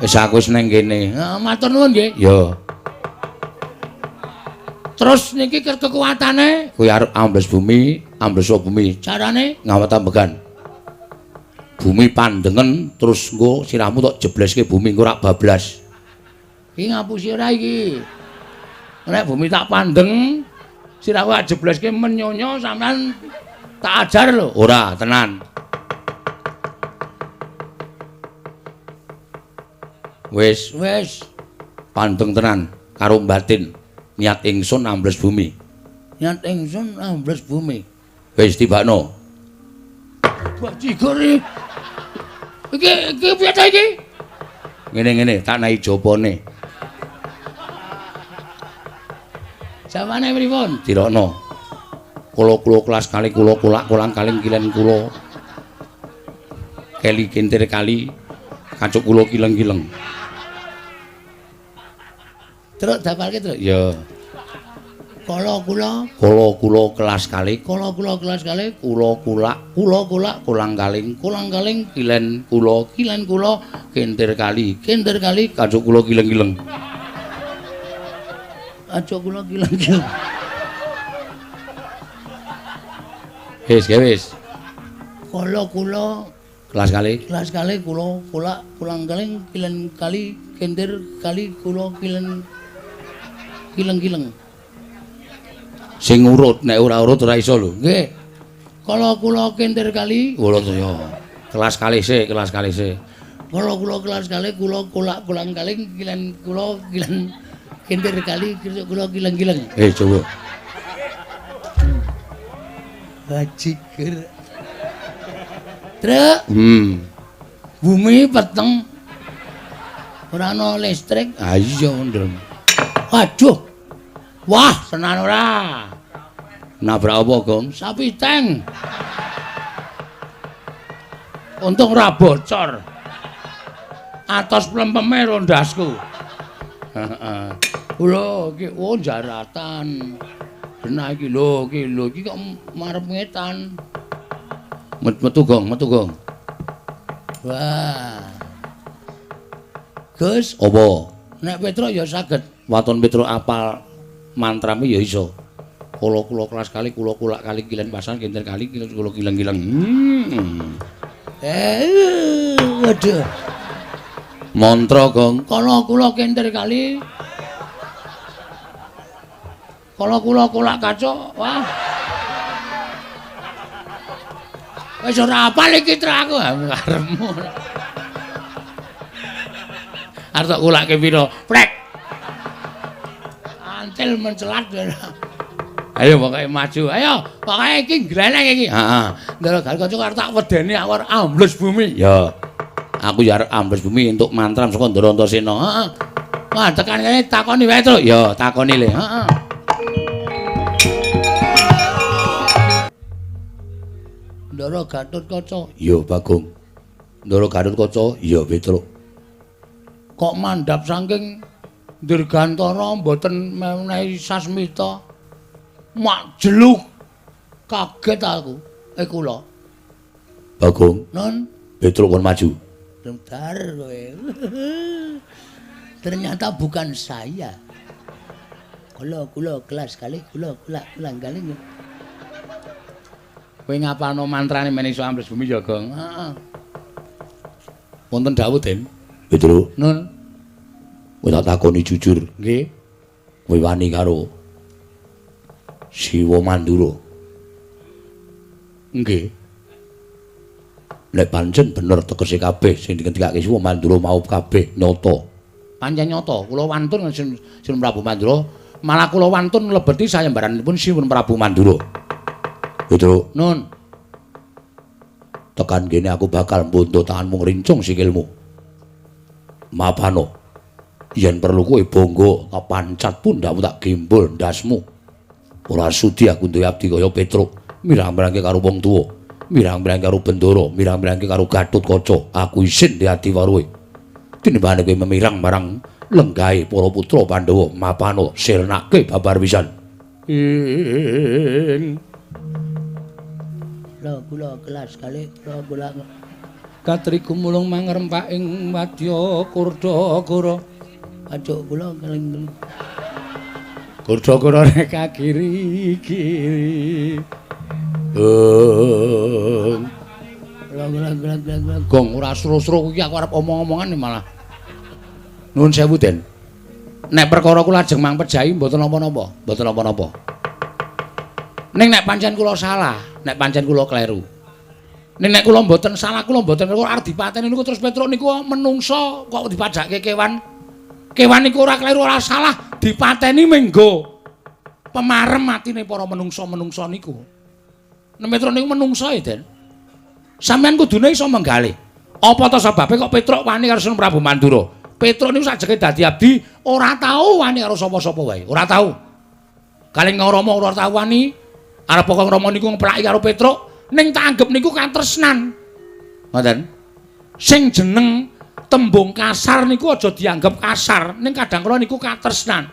Wis aku wis ning kene.
Heeh, matur nuwun nggih.
Ya,
Terus niki kekuatane
kuwi arep ambles bumi, amblesa bumi
carane
ngawat ambekan. Bumi pandengen terus engko sirahmu tok jebleske bumi engko rak bablas.
iki ngapusi ora iki. Nek bumi tak pandeng, sirahku tak jebleske menyonyo sampean tak ajar lho.
Ora, tenan. Wis pandeng tenan karo batin. Niat ingsun ambles bumi.
Niat ingsun ambles bumi.
Wis tibakno.
Bajigur iki piye ta iki?
Ngene tak nahi jopone.
Samane pripun?
Dirokno. Kula kelas kali kula kulang kaling kilen kula. Keli kintir kali kacuk kula kileng-kileng.
Terus dapalke terus.
Ya.
Kala kula
Kelas kali
kula kelas kali
kula kulang kaling kilen kula kintir kali kacuk kula kileng-kileng.
aja kula kileng-kileng.
Wis.
Kala
Kelas kali
kula kulang kaling kilen kali kintir kali kula kileng-kileng.
Sing urut, nek ora urut ora iso lho.
Nggih. Kala kula kintir kali
Urut ya. Kelas kali sik.
kala kula kelas kali kula kulang kaling kilen kula kilen kintir kali kula kileng-kileng.
Coba.
Bajigur. Truk bumi peteng. Ora ana listrik.
Ah iya ndem.
Aduh. Wah, tenan ora.
Nabrak apa, Gong?
Sapi teng. Untung ora bocor. Atos plempeme rondasku. Heeh. Lho, iki jaratan. Benah iki lho, iki kok marep ngetan.
Metu Gong.
Wah. Gus,
Apa?
nek Petruk ya saged.
Waton Petruk apal mantrame ya iso. Kula kelas kali kula kali kilen pasan kintir kali kula kileng-kileng.
Waduh.
Mantra, Gong.
Kala kula kintir kali. Kala kula kolak kacuk. Wah. Wis ora apal iki Tru aku karepmu. Arep tak kolake pira? Prek. Antil mencelat. Ayo pokoke maju. Ayo, pokoke iki gleneng iki.
Heeh.
Ndara gal kanca arep tak wedeni awar ambles bumi.
Ya. Aku ya arep ambles bumi entuk mantram saka Ndrantosena.
Heeh. Wah, tekan kene takoni wae, Tru.
Ya, takoni le.
Heeh. Ndara Gatotkaca.
Ya, Bagong. Ndara Gatotkaca, ya Petruk.
Kok mandhap saking Dirgantara mboten menehi sasmita. Mak jeluk. Kaget aku. Kula.
Bagong,
Nun,
Petruk kon maju.
bentar kowe.
Ternyata bukan saya. Kula kelas kali kula kali.
Kowe ngapalno mantrane Maniksa Ambles Bumi Jaga?
Heeh.
Wonten dawuh, Den.
Pedro,
Nun.
kowe tak takoni jujur,
Nggih.
kowe wani karo Siwa Mandura.
Nggih.
Lek pancen bener tegese kabeh sing dikendikake Siwa Mandura mau kabeh nyata.
Pancen nyata, kula wantun Sinten Prabu Mandura, malah kula wantun nglebeti sayembaranipun Sinten Prabu Mandura.
Pedro,
Nun.
tekan kene aku bakal mbondo tanganmu ngrincung sikilmu. Mapano. Yen perlu kowe bangga tak pancat pundakmu tak gembol ndasmu. Ora sudi aku duwe abdi kaya Petruk, mirang-mirangke karo wong tuwa, mirang-mirangke karo Bendara, mirang-mirangke karo Gatotkaca. Aku isin di ati karo kowe. Tinimbane kowe memirang marang lenggahe para putra Pandhawa, mapano sirnake babar pisan.
Kula kelas kali kula
Katriku mulung mangrempak ing wadya Kurdakara.
Aduh kula keling.
Kurdakara nek kiri-kiri.
Kula.
Gong ora sro-sro iki aku arep omong-omongan malah. Nuwun sewu, Den. Nek perkara kula ajeng mangpejahi mboten napa-napa, mboten napa-napa. Ning nek pancen kula salah, nek pancen kula kleru. Ning nek kula mboten salah, kula mboten kula arep dipateni niku terus Petruk niku menungso kok dipadake kewan. Kewan niku ora kleru ora salah, dipateni menggo pemarem matine para menungso-menungso niku. Nek Petruk niku menungso ya, Den. Sampeyan kudune iso menggalih. Apa to sebabe kok Petruk wani karo Sinten Prabu Mandura? Petruk niku sajake dadi abdi ora tau wani karo sapa-sapa wae, ora tau. Kalih Rama ora tau wani arep Kang Rama niku ngeplaki karo Petruk, ning tak anggap niku katresnan. Ngoten. Sing jeneng tembung kasar niku aja dianggap kasar, ning kadang kala niku katresnan.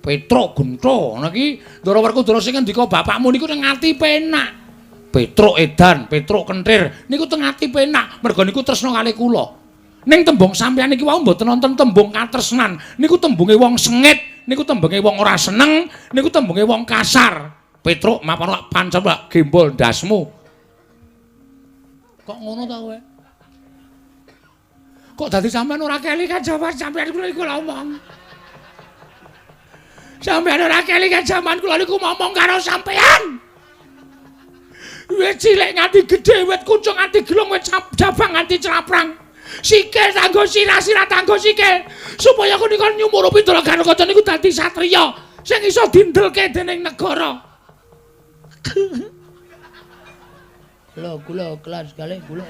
Petruk Gunto, niki Ndara Werkudara sing ngendika bapakmu niku teng ati penak. Petruk edan, Petruk kentir, niku teng ati penak, merga niku tresna kalih kula. Ning tembung sampeyan iki wau mboten wonten tembung katresnan, niku tembunge wong sengit, niku tembunge wong ora seneng, niku tembunge wong kasar. Petruk mapan pancen Pak gembol ndasmu. Kok ngono ta kowe? Kok dadi sampean ora keli kajaman sampean kula iku ngomong. Sampean ora keli kajaman kula niku ngomong karo sampean. Wit cilik nganti gedhe, wit kuncung nganti gelung, wit jabang nganti celaprang. Sikil tanggo sirah-sirah tanggo sikil. Supaya kunika nyumuru Pindara Gatotkaca niku dadi satriya sing iso dindelke dening negara.
Kula kelas kali kula.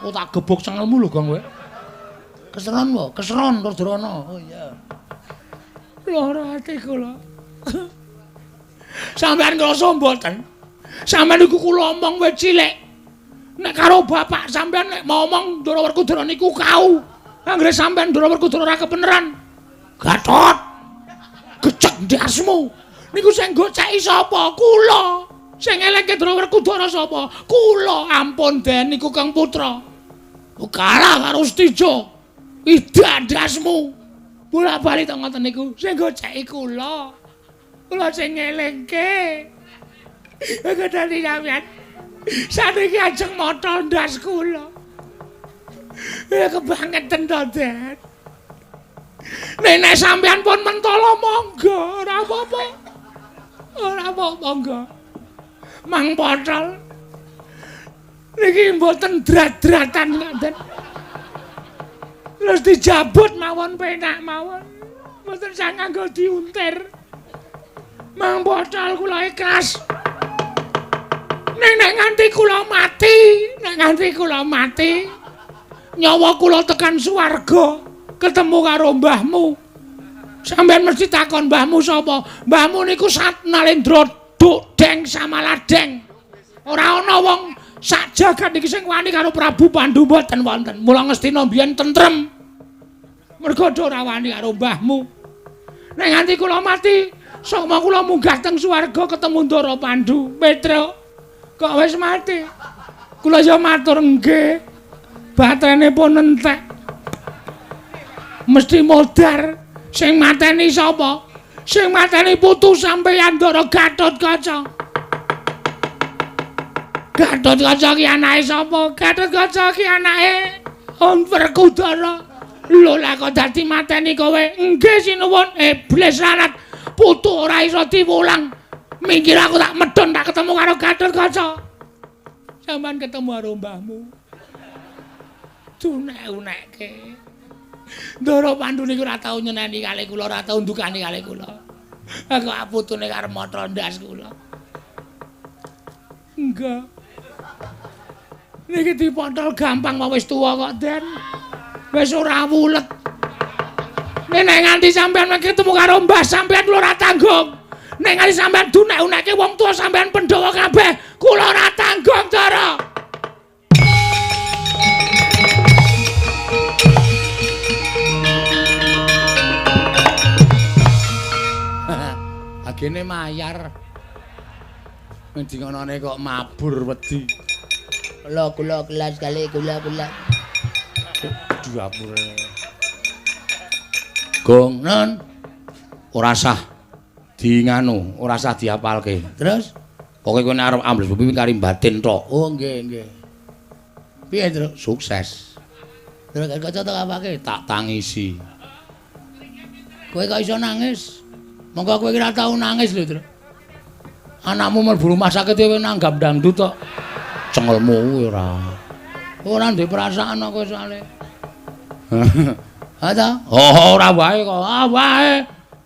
Oh tak gebuk cengelmu lho Gong kowe.
Keseron wae, keseron Rudrana. Oh iya.
Lara ati kula. Sampeyan ngrasa mboten? Sampeyan niku kula omong wis cilik. Nek karo bapak sampeyan nek ngomong Ndara Werkudara niku kau. Anggere sampeyan Ndara Werkudara ora kebeneran. Gatot. Gecek ndasmu. Niku sing goceki sapa? Kula. Sing eleke Ndara Werkudara sapa? Kula. Ampun Den niku Kang Putra. Kalah karo Stijo. Idak ndasmu. Bola-bali to ngoten niku sing goceki kula. Kula sing ngelingke. Kok dadi sampeyan. Saniki ajeng mata ndas kula. Ya kebangetan to, Den. Nek sampeyan pun mentala monggo, ora apa-apa. Ora apa-apa monggo. Mang Pocol. Niki mboten drat-dratan ngoten. Terus dijabut mawon penak mawon. Mboten sak nganggo diuntir. Mang Pocol kula ikhlas. Nek nganti kula mati, nyawa kula tekan swarga, ketemu karo mbahmu. Sampeyan mesti takon mbahmu sapa? Mbahmu niku Satnalendra Dukdeng Samaladeng. Ora ana wong sak jagat iki sing wani karo Prabu Pandhu mboten wonten. Mula Ngastina mbiyen tentrem. Mergo ora wani karo mbahmu. Nek nganti kula mati, soma kula munggah teng swarga ketemu Ndara Pandhu. Petruk kok wis mati? Kula ya matur nggih. Batene pun entek. Mesti modar. Sing mateni sapa? Sing mateni putu sampeyan Ndara Gatotkaca. Gatotkaca ki anake sapa? Gatotkaca ki anake Werkudara. Lho lah kok dadi mateni kowe? Nggih sinuwun, iblis larat. Putu ora iso diwulang. Minggir aku tak medhon tak ketemu karo Gatotkaca. Sampeyan ketemu karo mbahmu. Tunek-unekke. Ndara Pandhu niku ora tau nyeneni kalih kula, ora tau ndukani kalih kula. Aku aputune karo matra ndas kula. Enggak. Niki dipotol gampang wis tuwa kok, Den. Wis ora wulet. Nek nganti sampean ketemu karo mbah sampean kula ora tanggung. Nek nganti sampean dunek-uneke wong tuwa sampean Pandhawa kabeh, kula ora tanggung, Ndara. Agene mayar. Mending anane kok mabur wedi.
Kula kelas kali kula.
Duapure.
Gong, non. Ora sah nganu, ora sah diapalke.
Terus
Pokoke kowe nek arep ambles bumi kari batin tok.
oh nggih. Piye, Tru?
Sukses.
Terus kaca tak apake?
Tak tangisi.
Kowe kok iso nangis? Monggo kowe ora tau nangis lho, Tru.
Anakmu mlebu rumah sakit kowe nanggap dangdut tok. Cengelmu kuwi ora.
Ora ndek perasaan kok soalé. Ha ta?
Oh, ora wae kok.
Ah wae.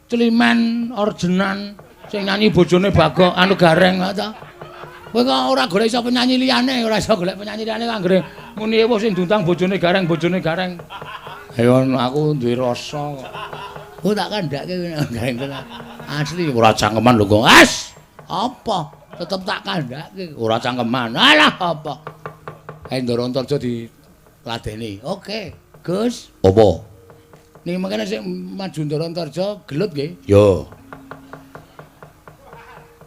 Climen orjenan sing nyanyi bojone Bagong anu Gareng ha ta. Kowe kok ora golek iso penyanyi liyane, ora iso golek penyanyi liyane anggere muni ewo sing diundang bojone Gareng.
Ayo aku duwe rasa kok.
Oh tak kandhake Gareng tenan. Asli
Ora cangkeman lho, Gong. As.
apa? Tetep tak kandhake.
Ora cangkeman.
Alah apa?
Ayo Ndara Antarja diladeni.
Oke, Gus.
Apa?
Niki mangkene sing maju Ndara Antarja gelut nggih.
Yo.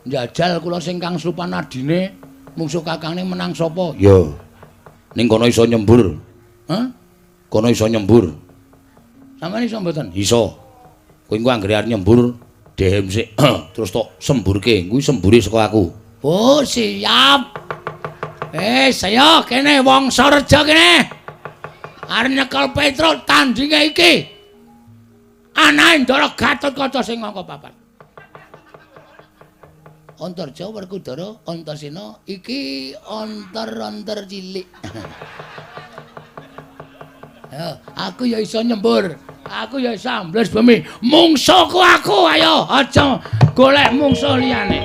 Njajal kula sing Kang Supanadine mungsuh kakangne menang sapa?
Yo. Ning kono iso nyembur.
Hah?
Kono iso nyembur.
Sampeyan iso mboten?
Iso. Kowe engko anggere arep nyembur, dehem sik terus tok semburke. Kuwi sembure saka aku.
Oh, siap. Saya kene wong Sareja kene. Arep nyekel Petro tandinge iki. Anake Ndara Gatotkaca sing ngangka papat. Antarja Werkudara Antasena iki onter-onter cilik. Ayo, aku ya iso nyembur. Aku ya iso ambles bumi. Mungsuhku aku, ayo aja golek mungsuh liyane.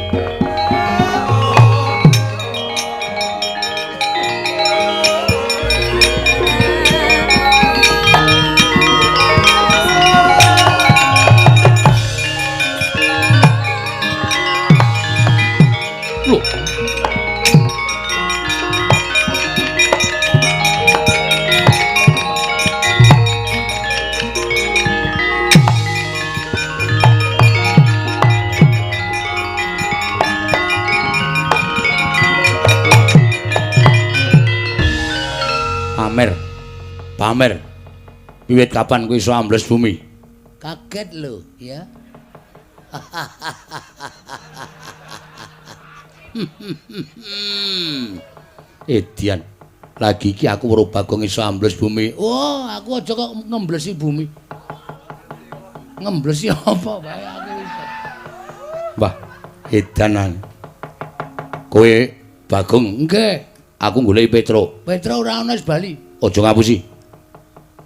Loh. Pamer. Wiwit kapan kowe iso ambles bumi?
Kaget lho, ya.
Edian. Lagi iki aku weruh Bagong iso ambles bumi.
Oh, aku aja kok ngemblesi bumi. Ngemblesi apa bae aku iso.
Mbah, edanan. Kowe Bagong
Nggih,
aku goleki Petro.
Petro ora ana wis bali.
Aja ngapusi.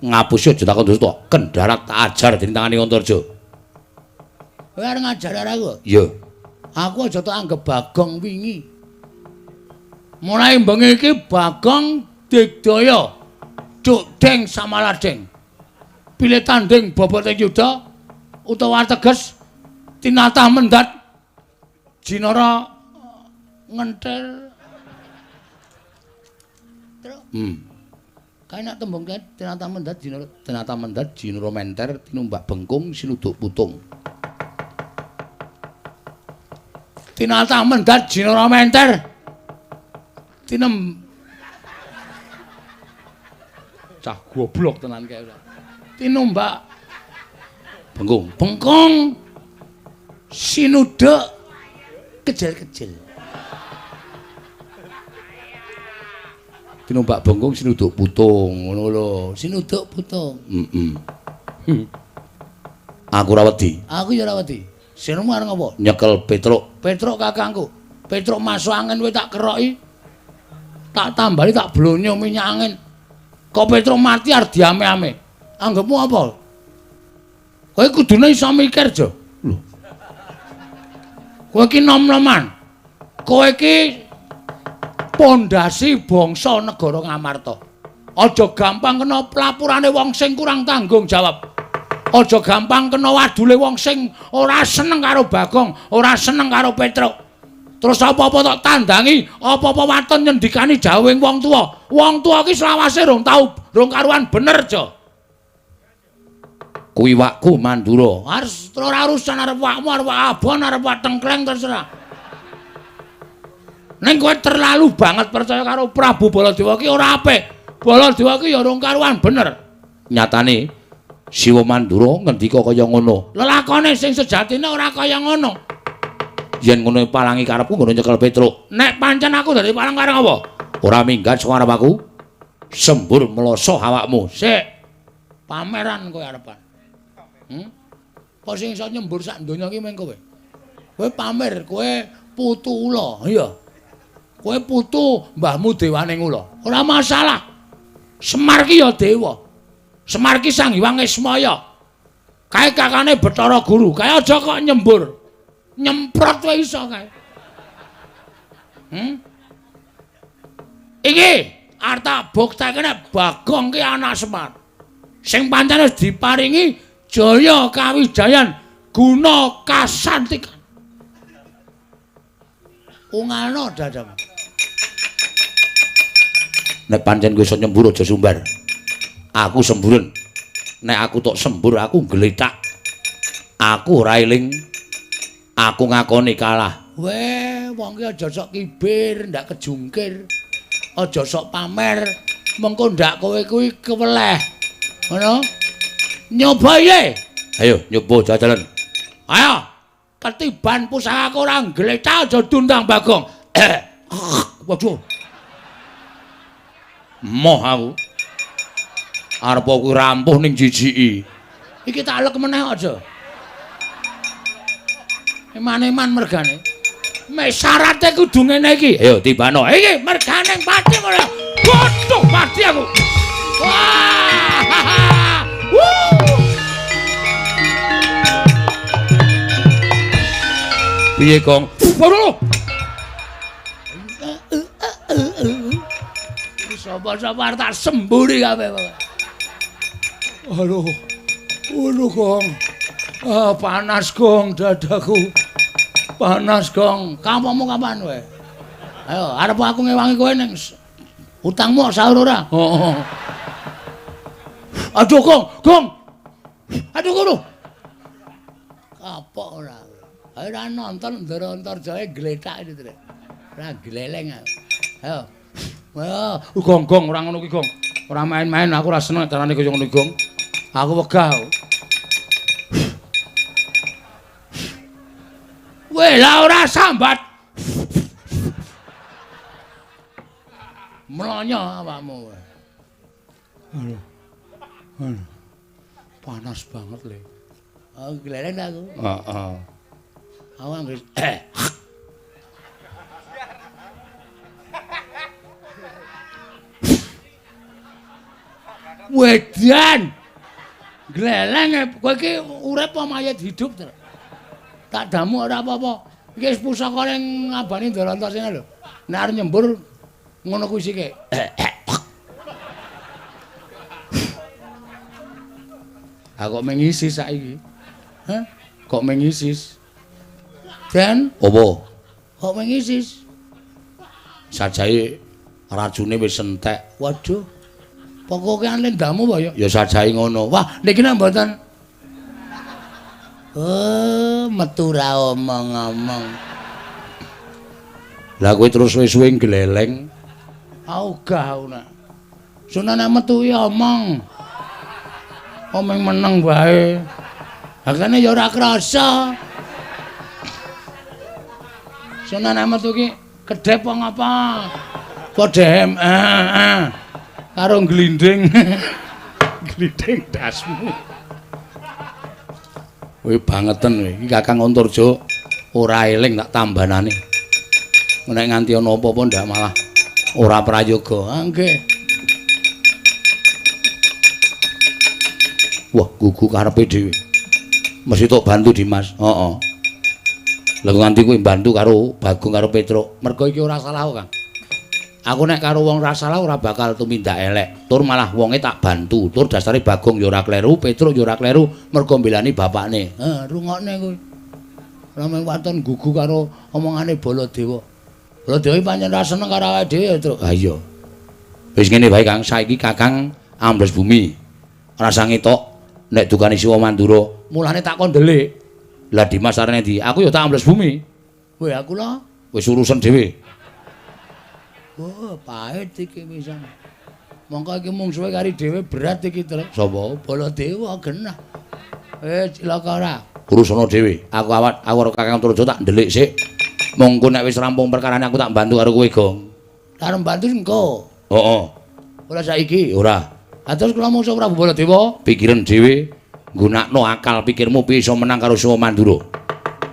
Ngapusi aja takon terus tok. Kendarak tak ajar dening tangane Antarja.
Kowe arep ngajar aku?
Iya.
Aku aja tak anggap Bagong wingi. Mulai bengi iki Bagong digdaya Dukdeng Samaladeng. Pilih tanding bobote yuda utawa teges tinatah mendat jinara ngentel. Terus kae nek tembung kae tinatah mendat jinara menter tinumbak bengkung sinuduk putung. Tinatah mendat jinara menter
Cah goblok tenan kae. Tinumbak
Bengkung.
bengkong sinuduk kecil-kecil.
Tinumbak bengkung sinuduk putung ngono lho.
Sinuduk putung.
Aku ora wedi.
Aku ya ora wedi. Sirmu arep ngopo?
Nyekel Petruk.
Petruk kakangku. Petruk masuk angin kowe tak keroki. Tak tambali tak blonyo minyak angin. Kok Petruk mati arep diame-ame. Anggepmu apa? Kowe kudune iso mikir, Jo. Lho. Kowe iki nom-noman. Kowe iki pondasi bangsa negara Ngamarta. Aja gampang kena pelapurane wong sing kurang tanggung jawab. Aja gampang kena wadule wong sing ora seneng karo Bagong, ora seneng karo Petruk. Terus apa-apa tak tandangi, apa-apa waton nyendikani jawing wong tuwa. Wong tuwa iki selawase rong karuan bener, Jo.
Kuwi wakku Mandura.
Harus ora urusan arep wakmu, arep abon, arep tengkleng terserah. Ning kowe terlalu banget percaya karo Prabu Baladewa ki ora apik. Baladewa ki ya rong karuan bener.
Nyatane Siwa Mandura ngendika kaya ngono.
Lelakone sing sejatine ora kaya ngono.
Yen ngono palangi karepku ngono nyekel Petruk.
Nek pancen aku dadi palang kareng apa?
Ora minggat saka arep aku. Sembur meloso awakmu.
Sik. Pameran kowe arepan. Kok sing iso nyembur sak donya ki meng kowe. Kowe pamer, kowe putu ula, iya. Kowe putu mbahmu dewaning ula. Ora masalah. Semar ki ya dewa. Semar ki Sang Hyang Ismaya. Kae kakane Bathara Guru, kae aja kok nyembur. Nyemprot wae iso kae. Iki arta buktekne Bagong ki anak Semar. Sing pancen wis diparingi jaya kawijayan guna kasantikan. Ungano dadam.
Nek pancen kowe iso nyembur aja sumbar. Aku semburen. Nek aku tok sembur aku gletak. Aku ora eling. Aku ngakoni kalah.
Weh, wong ki aja sok kibir, ndak kejungkir. Aja sok pamer. Mengko ndak kowe kuwi keweleh. Ngono? Nyoba ye.
Ayo nyoba jajalan.
Ayo. Ketiban pusakaku ora gletak aja dundang Bagong.
Waduh. Moh aku. Arep aku rampuh ning jijiki.
Iki tak lek meneh aja. Eman-eman mergane. Mek syarate kudu ngene iki.
Ayo tibano.
Iki mergane pati ngono. Waduh, mati aku. Wah!
Piye, Kong?
Waduh. Sapa-sapa tak semburi kabeh. Aduh. Waduh, Kong. Ah, panas, Kong, dadaku. Panas, Kong. Kampungmu kapan kowe? Ayo, arep aku ngewangi kowe ning utangmu sahur ora? Oh. Aduh, Kong. Aduh, Guru. Kapok ora. Ayo ra nonton Ndara Jae gletak itu, Tru. Ora gleleng aku. Ayo. Ayo, Gong, ora ngono ki, Gong. Ora main-main, aku ora seneng carane kaya ngono, Gong. Aku wegah. Weh, lah ora sambat. Melonyo awakmu. Aduh. Panas banget, Le. Oh, gleleng aku.
Heeh.
Aku anggere Wedan. Gleleng kowe iki urip apa mayit hidup, Tru? Tak damu ora apa-apa. Iki wis pusaka ning ngabani Ndara Antasena lho. Nek arep nyembur ngono kuwi sik. Aku kok mengisis saiki. Hah? Kok mengisis? Dan
Apa?
kok mengisis?
Sajahe racune wis entek.
Waduh. Pokoke anlen damu wae ya.
Ya sajahe ngono.
Wah, niki nek mboten. Oh, metu ra omong-omong.
Lah kowe terus suwe-suwe gleleng.
Augah nak.
Sunan metu ya omong. Omeng meneng bae. Hakane ya ora krasa. Sunan metu ki kedhep apa ngapa? Kodhem. Karo glinding. Glinding dasmu. Kowe bangeten kowe. Iki Kakang Antarja ora eling tak tambanane. Nek nganti ana apa-apa ndak malah ora prayoga. Nggih. Wah, gugu karepe dhewe. Mesti tok bantu Dimas. Heeh. Lah nganti kowe bantu karo Bagong karo Petruk. Mergo iki ora salah Kang. Aku nek karo wong ora salah ora bakal tumindak elek. Tur malah wonge tak bantu. Tur dasare Bagong ya ora kleru, Petruk ya ora kleru mergo mbelani bapakne. Rungokne kowe. Ora mung waton gugu karo omongane Baladewa. Baladewa pancen ra seneng karo awake dhewe, Truk. Ha iya. Wis ngene bae Kang, saiki Kakang ambles bumi. Rasa ngetok nek dukane Siwa Mandura, mulane tak kon ndelik. Lah Dimas arene ndi? Aku ya tak ambles bumi. Kowe aku lho, wis urusan dhewe. Wah, pahit iki pisan. Mongko iki mung suwe kari dhewe berat iki, Truk. Sapa? Baladewa genah. Cilaka ora. Urusana dhewe. Aku awak karo Kakang Antarja tak ndelik sik. Monggo nek wis rampung perkarane aku tak bantu karo kowe, Gong. Karo bantu engko. Heeh. Ora saiki, ora. Terus kula mungsuh Prabu Baladewa, pikiran dhewe nggunakno akal pikirmu piye iso menang karo Siwa Mandura.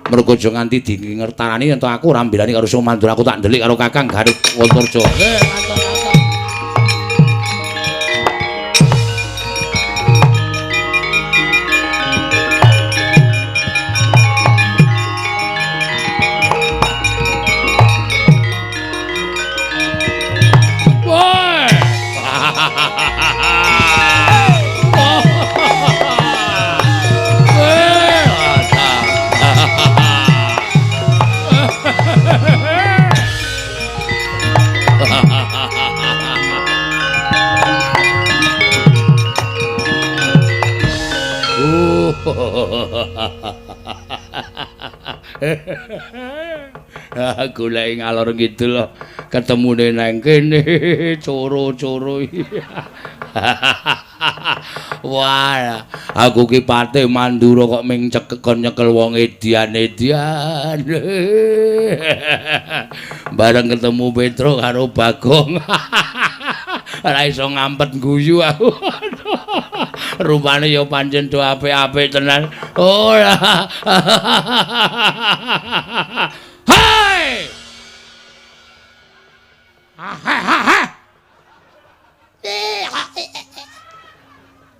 Mergo aja nganti dingertarani ento aku ora mbelani karo Siwa Mandura, aku tak ndelik karo Kakang Garut Antarja. Matur-matur. Golek ngalor ngidul ketemune nang kene coro-coro. Wah, aku ki Patih Mandura kok ming cekekon nyekel wong edian-edian. Bareng ketemu Petruk karo Bagong. Ora iso ngampet guyu aku. Rupane ya pancen do apik-apik tenan. Ora. Hai!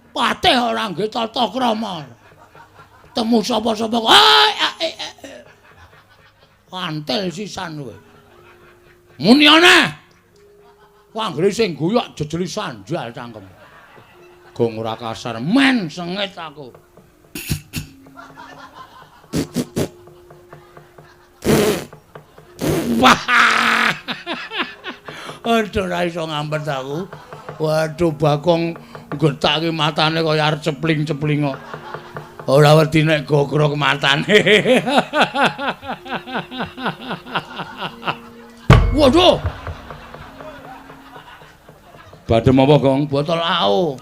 Patih ora nggih tata krama. Temu sapa-sapa. Kantil sisan kowe. Muni ana. Wanggre sing guyok jejeli sandal cangkem. Gong ora kasar men sengit aku. Aduh ora iso ngampet aku. Waduh Bagong getake matane kaya arep cepling-cepling kok. Ora wedi nek gogrok matane. Waduh. Badhem apa, Gong? Botol AO.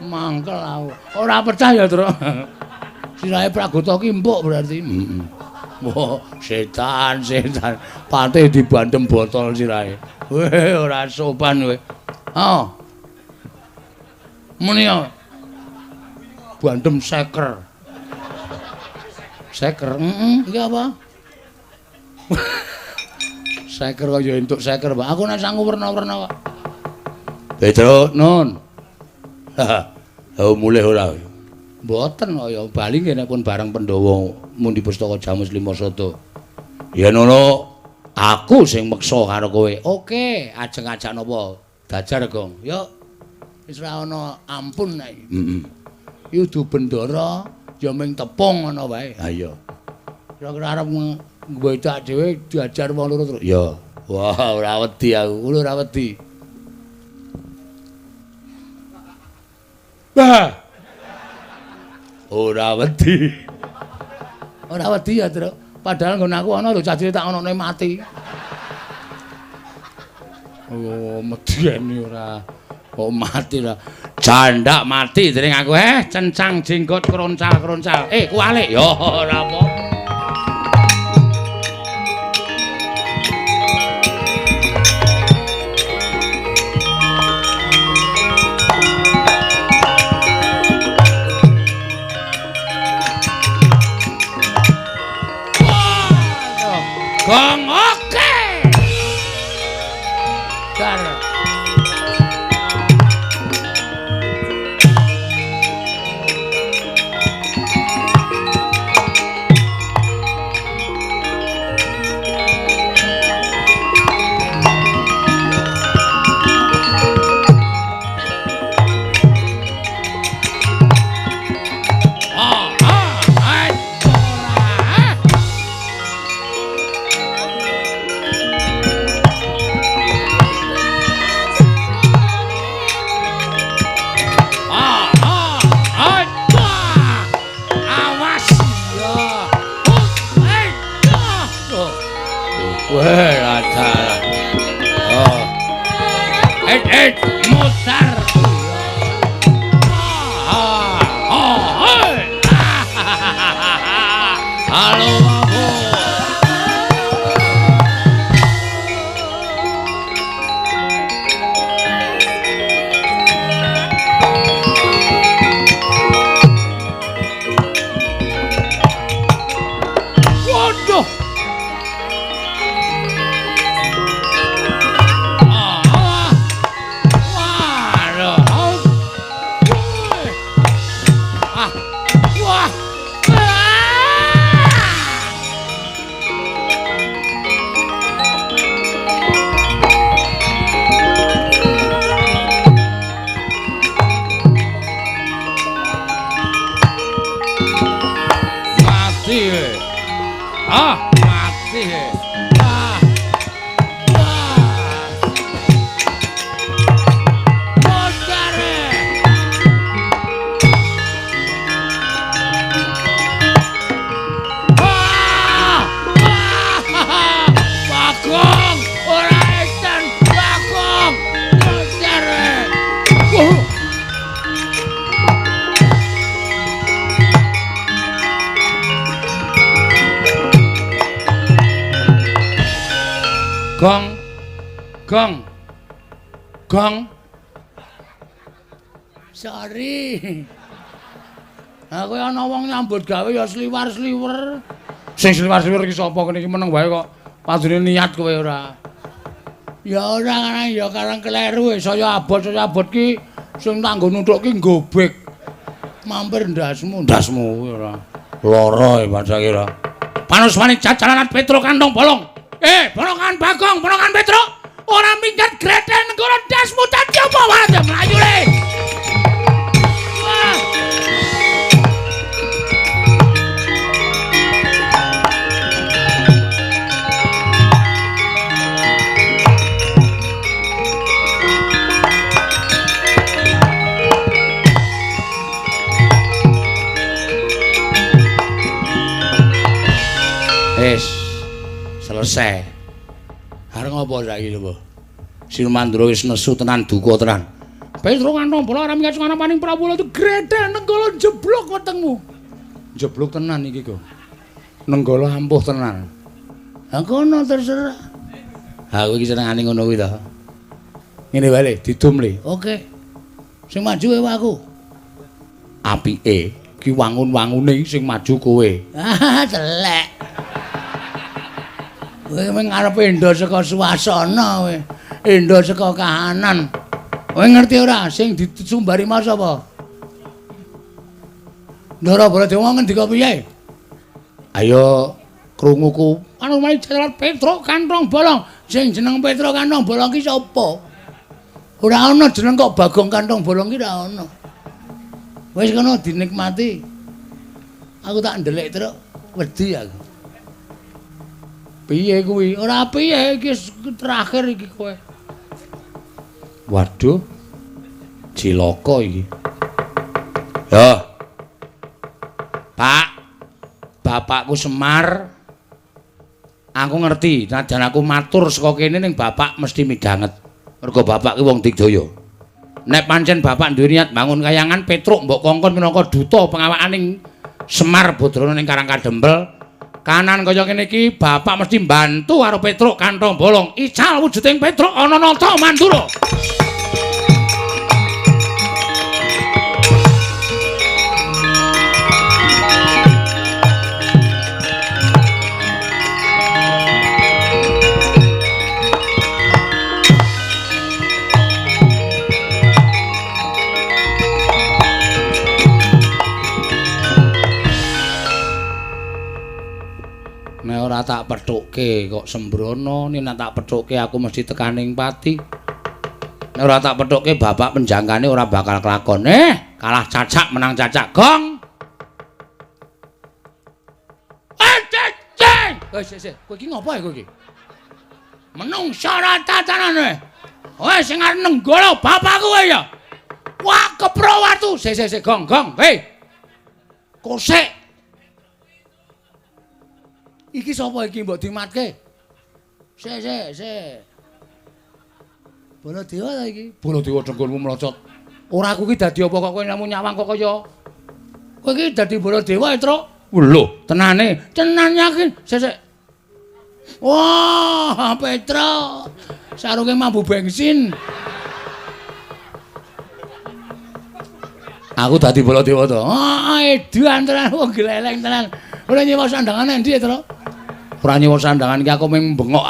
Mangkel AO. Ora percaya, Tru. Sirahe Pragota ki empuk berarti. Wah, setan. Patih dibandem botol sirahe. Weh, ora sopan kowe. Oh. Muni yo. Bandem seker. Seker. Iki apa? Seker kaya entuk seker, Pak. Aku nek sangu werna-werna kok. Petruk, Nun. Mulih ora. Mboten kaya bali nggih nek pun bareng Pandhawa mundi pustaka Jamus Lima Sada. Ya nono, aku sing meksa karo kowe. Oke, ajeng ajak napa? Dajar, Gong. Yuk. Wis ora ana ampun nek. Iki udu bendara ya ming tepung ngono wae. Ha iya. Kira-kira arep ngwedak dhewe diajar wong loro terus. Ya. Wah, ora wedi aku. Kulo ora wedi. Bah. Ora wedi. Ora wedi ya, Truk. Padahal nggon aku ana lho cacile tak onone mati.
Oh, medeni ora. Oh, mati ora. Jandak mati dening aku cencang jenggot kroncal-kroncal. Kualik ya ora apa. Gong oke. Dar. Mutar. Halo Babu. Waduh. Gong. Sorry. Aku ana wong nyambut gawe ya sliwar-sliwer. Sing sliwar-sliwer iki sapa kene iki meneng wae kok padune niat kowe ora. Ya ora kana ya karang kleru saya abot ki sing tanggo nuthuk ki gobek. Mampir ndasmu ora. Lara e basa kira. Panusmane jajalan Petro kantong bolong. Bolongan Bagong, bolongan Petro. Ora minggat greten negara dasmu dadi apa wae mlayu le. Selesai. Arep ngopo saiki lho, Sinumandra wis nesu tenan duka tenan. Petro kantong bola ora minggat sing paning Prabu itu greden nenggala jeblok wetengmu. Jeblok tenan iki kok. Nenggala ampuh tenan. Ha kono terserah. Aku iki senengane ngono kuwi to. Ngene wae didum le. Oke. Sing maju wae aku. Apike ki wangun-wangune sing maju kowe. Ah, celek. Kowe mung arep endo saka suasana kowe. Endo saka kahanan. Kowe ngerti ora sing disumbari mas apa? Ndara Baladewa ngendika piye? Ayo krunguku. Anu mari jalan Petro kantong bolong. Sing jeneng Petro kantong bolong ki sapa? Ora ana jeneng kok Bagong kantong bolong ki ora ana. Wis kono dinikmati. Aku tak ndelik terus wedi aku. Piye kuwi? Ora piye iki terakhir iki kowe. Waduh. Cilaka iki. Yo. Pak. Bapakku Semar. Aku ngerti, najan aku matur saka kene ning bapak mesti miganget.
Mergo bapak ki wong digdaya. Nek pancen bapak duwe niat bangun kayangan Petruk mbok kongkon minangka duta pengawakaning Semar Badrana ning Karang Kadempel. Kanan kaya ngene iki bapak mesti bantu karo Petruk kantong bolong. Ical wujuding Petruk ana nata mandura. Nek ora tak pethukke kok sembrono, nek tak pethukke aku mesti tekaning pati. Nek ora tak pethukke bapak penjangkane ora bakal kelakon. Kalah cacak menang cacak gong. Sik. Kowe iki ngopo kowe iki? Menungsa ora tatanane. Kowe sing arep nenggala bapakku kowe ya. Wah, kepro watu. Sik, gong. Hei. Kosek. Iki sapa iki mbok dimatke? Sik. Baladewa ta iki? Baladewa dengkulmu mlocot. Ora aku iki dadi apa kok kowe namun nyawang kok kaya. Kowe iki dadi Baladewa, Truk? Lho, tenane. Tenan yakin. Sik. Wah, Petruk. Sarunge mambu bensin. Aku dadi Baladewa to. Edan tenan wong gleleng tenan. Ora nyewa sandangan endi, Truk? Ora nyewa sandangan iki aku mung bengok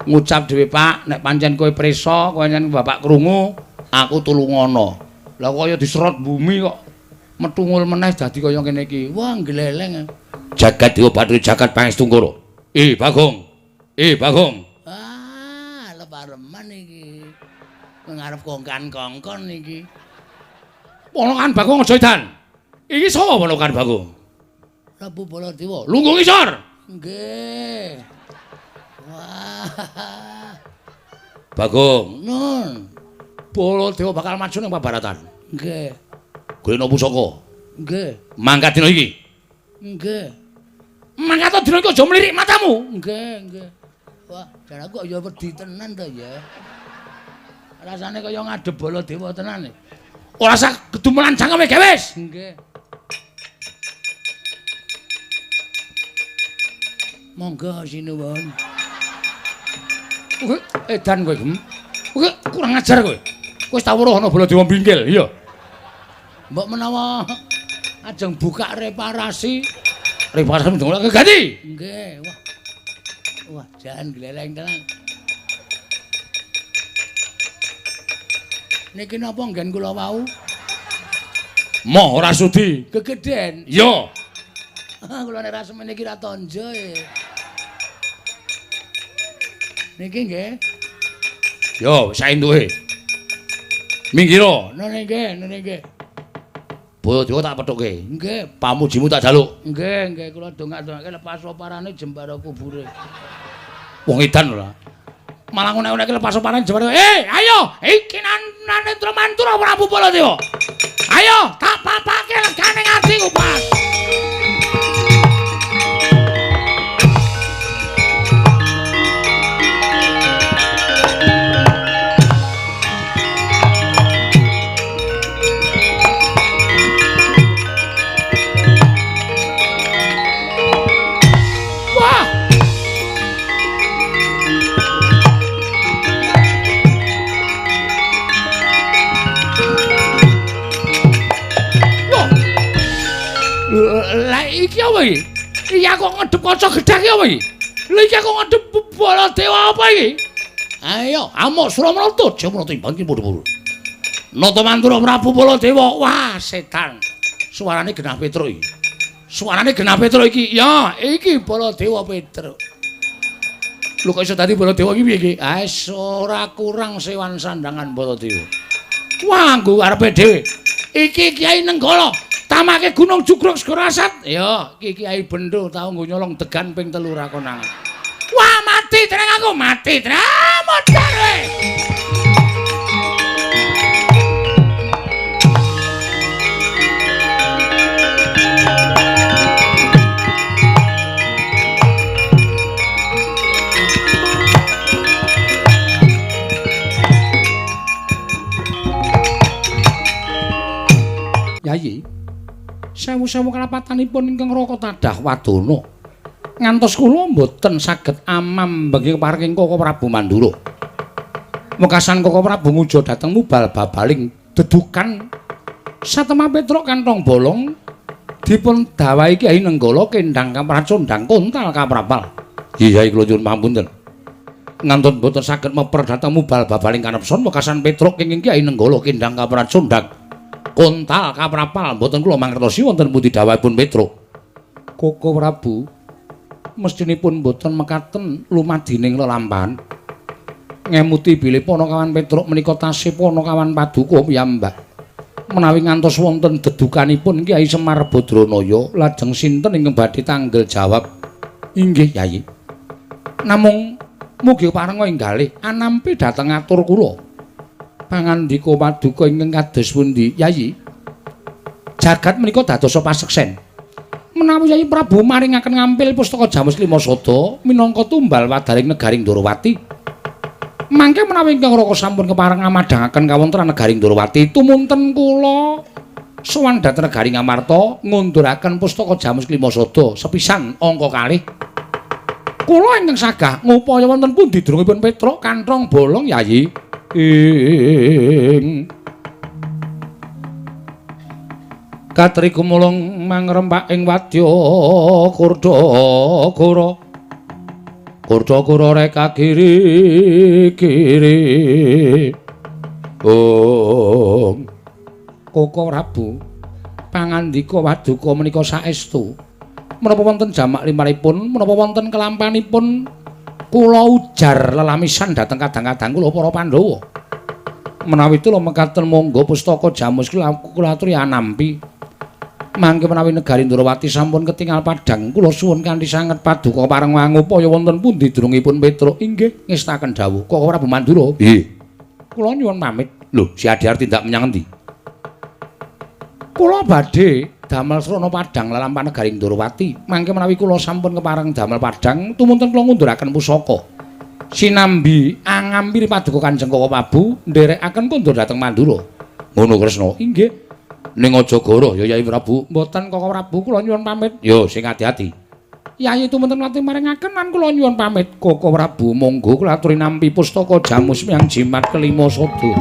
ngucap dhewe, Pak, nek pancen kowe prisa, kowe nyen bapak krungu, aku tulungono. Lah kaya diserot bumi kok metungul meneh dadi kaya ngene iki. Wah, gleleng. Jagat Dewa Bathara jagat pangestu Koro. Bagong. Lepareman iki. Ngarep kongkan-kongkon iki. Ponokan Bagong aja edan. Iki sapa ponokan Bagong? Prabu Baladewa. Lungguh ngisor. Nggih. Wah. Bagong. Nun. Baladewa bakal maju ning pabaratan. Nggih. Golekno pusaka. Nggih. Mangkat dina iki. Nggih. Mangkat dina iki aja mlirik matamu. Nggih. Wah, jan aku ya wedi tenan to ya. Rasane kaya ngadep Baladewa tenan. Ora sak gedumelan jangkeme gewis. Nggih. Monggo sinuwun. Kowe edan kowe, Kowe kurang ajar kowe. Kowe wis tau weruh ana Baladewa mbingkil, iya. Mbok menawa ajeng buka reparasi ndongake ganti. Nggih, wah, jan gleleng tenan. Niki napa nggen kula wau? Moh ora sudi. Gegeden. Iya. Kula nek ra semene iki ra tonjo e. Niki nggih. Yo, saentuke. Minggiro. Nune nggih. Baladewa tak pethuke. Nggih, pamujimu tak jaluk. Nggih, kula dongak-dongake lepas oparane jembara kubure. Wong edan ora. Malah ngono-ngono lepas oparane jembara. Ayo, iki Nanendra Mantura Prabu Baladewa. Ayo, tak papake legane atiku, Pas. Lah iki apa iki? Iki aku ngedep kaca gedhang iki apa iki? Lah iki aku ngedep Baladewa apa iki? Ayo, amuk Suramrata, Jamrata imbang iki padha-padha. Nata Mantura Prabu Baladewa. Wah, setan. Suarane genah Petruk iki. Suarane genah Petruk iki. Ya, iki Baladewa Petruk. Lho kok iso dadi Baladewa iki piye iki? Ora kurang sewan sandangan Baladewa. Wah, nggo arepe dhewe. Iki Kiai Nenggala. Tamake Gunung Jugruk Segara Asat. Ya, iki Kiai Bendho tau nggo nyolong degan ping 3 ra konangan. Wah, mati tenan aku, mati tenan. Modar we. sewu-sewu kalapatanipun ingkang raka tadah wadana. Ngantos kula mboten saged amam bagi keparing Koko Prabu Mandura. Wekasan Koko Prabu nguja dhateng mubal babaling dedukan Satemah Petruk kantong bolong dipun dawahi Kyai Nenggala kendhang kapracondhang kontal kaprapal. Iya kula nyuwun pamunten. Ngantun mboten saged meper dhateng mubal babaling kanepson wekasan Petruk kenging Kyai Nenggala kendhang kapracondhang kontal kaprapal mboten kula mangertosi wonten pundi dawuhipun Petruk. Koko Prabu mestinipun mboten mekaten lumadining lelampahan. Ngemuti bilih Panakawan Petruk menika tasih Panakawan Paduka piyambak. Menawi ngantos wonten dedukanipun Kyai Semar Badranaya, lajeng sinten ingkang badhe tanggel jawab? Inggih, Kyai. Namung mugi parenga enggalih anampi dhateng atur kula. Pangandika Paduka ingkang kados pundi, Kyai? Jagat menika dadosa paseksen. Menawi Kyai Prabu maringaken ngampil pustaka Jamus Lima Sada minangka tumbal wadaring negaring Ndorowati. Mangke menawi ingkang raka sampun kepareng ngamadhangaken kawontenan negaring Ndorowati, tumunten kula sowan dhateng negaring Amarta ngunduraken pustaka Jamus Lima Sada sepisan angka kalih. Kula ingkang sagah ngupaya wonten pundi durungipun Petruk kantong bolong, Yayi? Katri kumulung mangrempak ing wadya Kurdagara. Kurdagara reka giri-giri. Koko Prabu, pangandika Paduka menika saestu. Menapa wonten jamak limaripun, menapa wonten kelampanipun kula ujar lelamisan dhateng kadang-kadang kula para Pandhawa. Menawi kula mekaten monggo pustaka Jamus kula aturi anampi. Mangke menawi negari Ndorowati sampun ketingal padhang, kula suwun kanthi sanget Paduka pareng ngupaya wonten pundi durungipun Petruk. Inggih, ngestaken dawuh Koko Prabu Mandura. Nggih. Kula nyuwun pamit. Lho, si Adiar tindak menyang endi? Kula badhe damel srana padhang lelampahan negari Ndorowati. Mangke menawi kula sampun kepareng damel padhang, tumunten kula ngunduraken pusaka. Sinambi angampiri Paduka Kanjeng Koko Prabu nderekaken kondur dhateng Mandura. Ngono Kresna. Inggih. Ning aja goro ya Yai Prabu. Mboten Koko Prabu, kula nyuwun pamit. Yo sing ati-ati. Yai tumunten wati maringaken lan kula nyuwun pamit. Koko Prabu monggo kula aturi nampi pustaka Jamus Miang Jimat kelima Sada.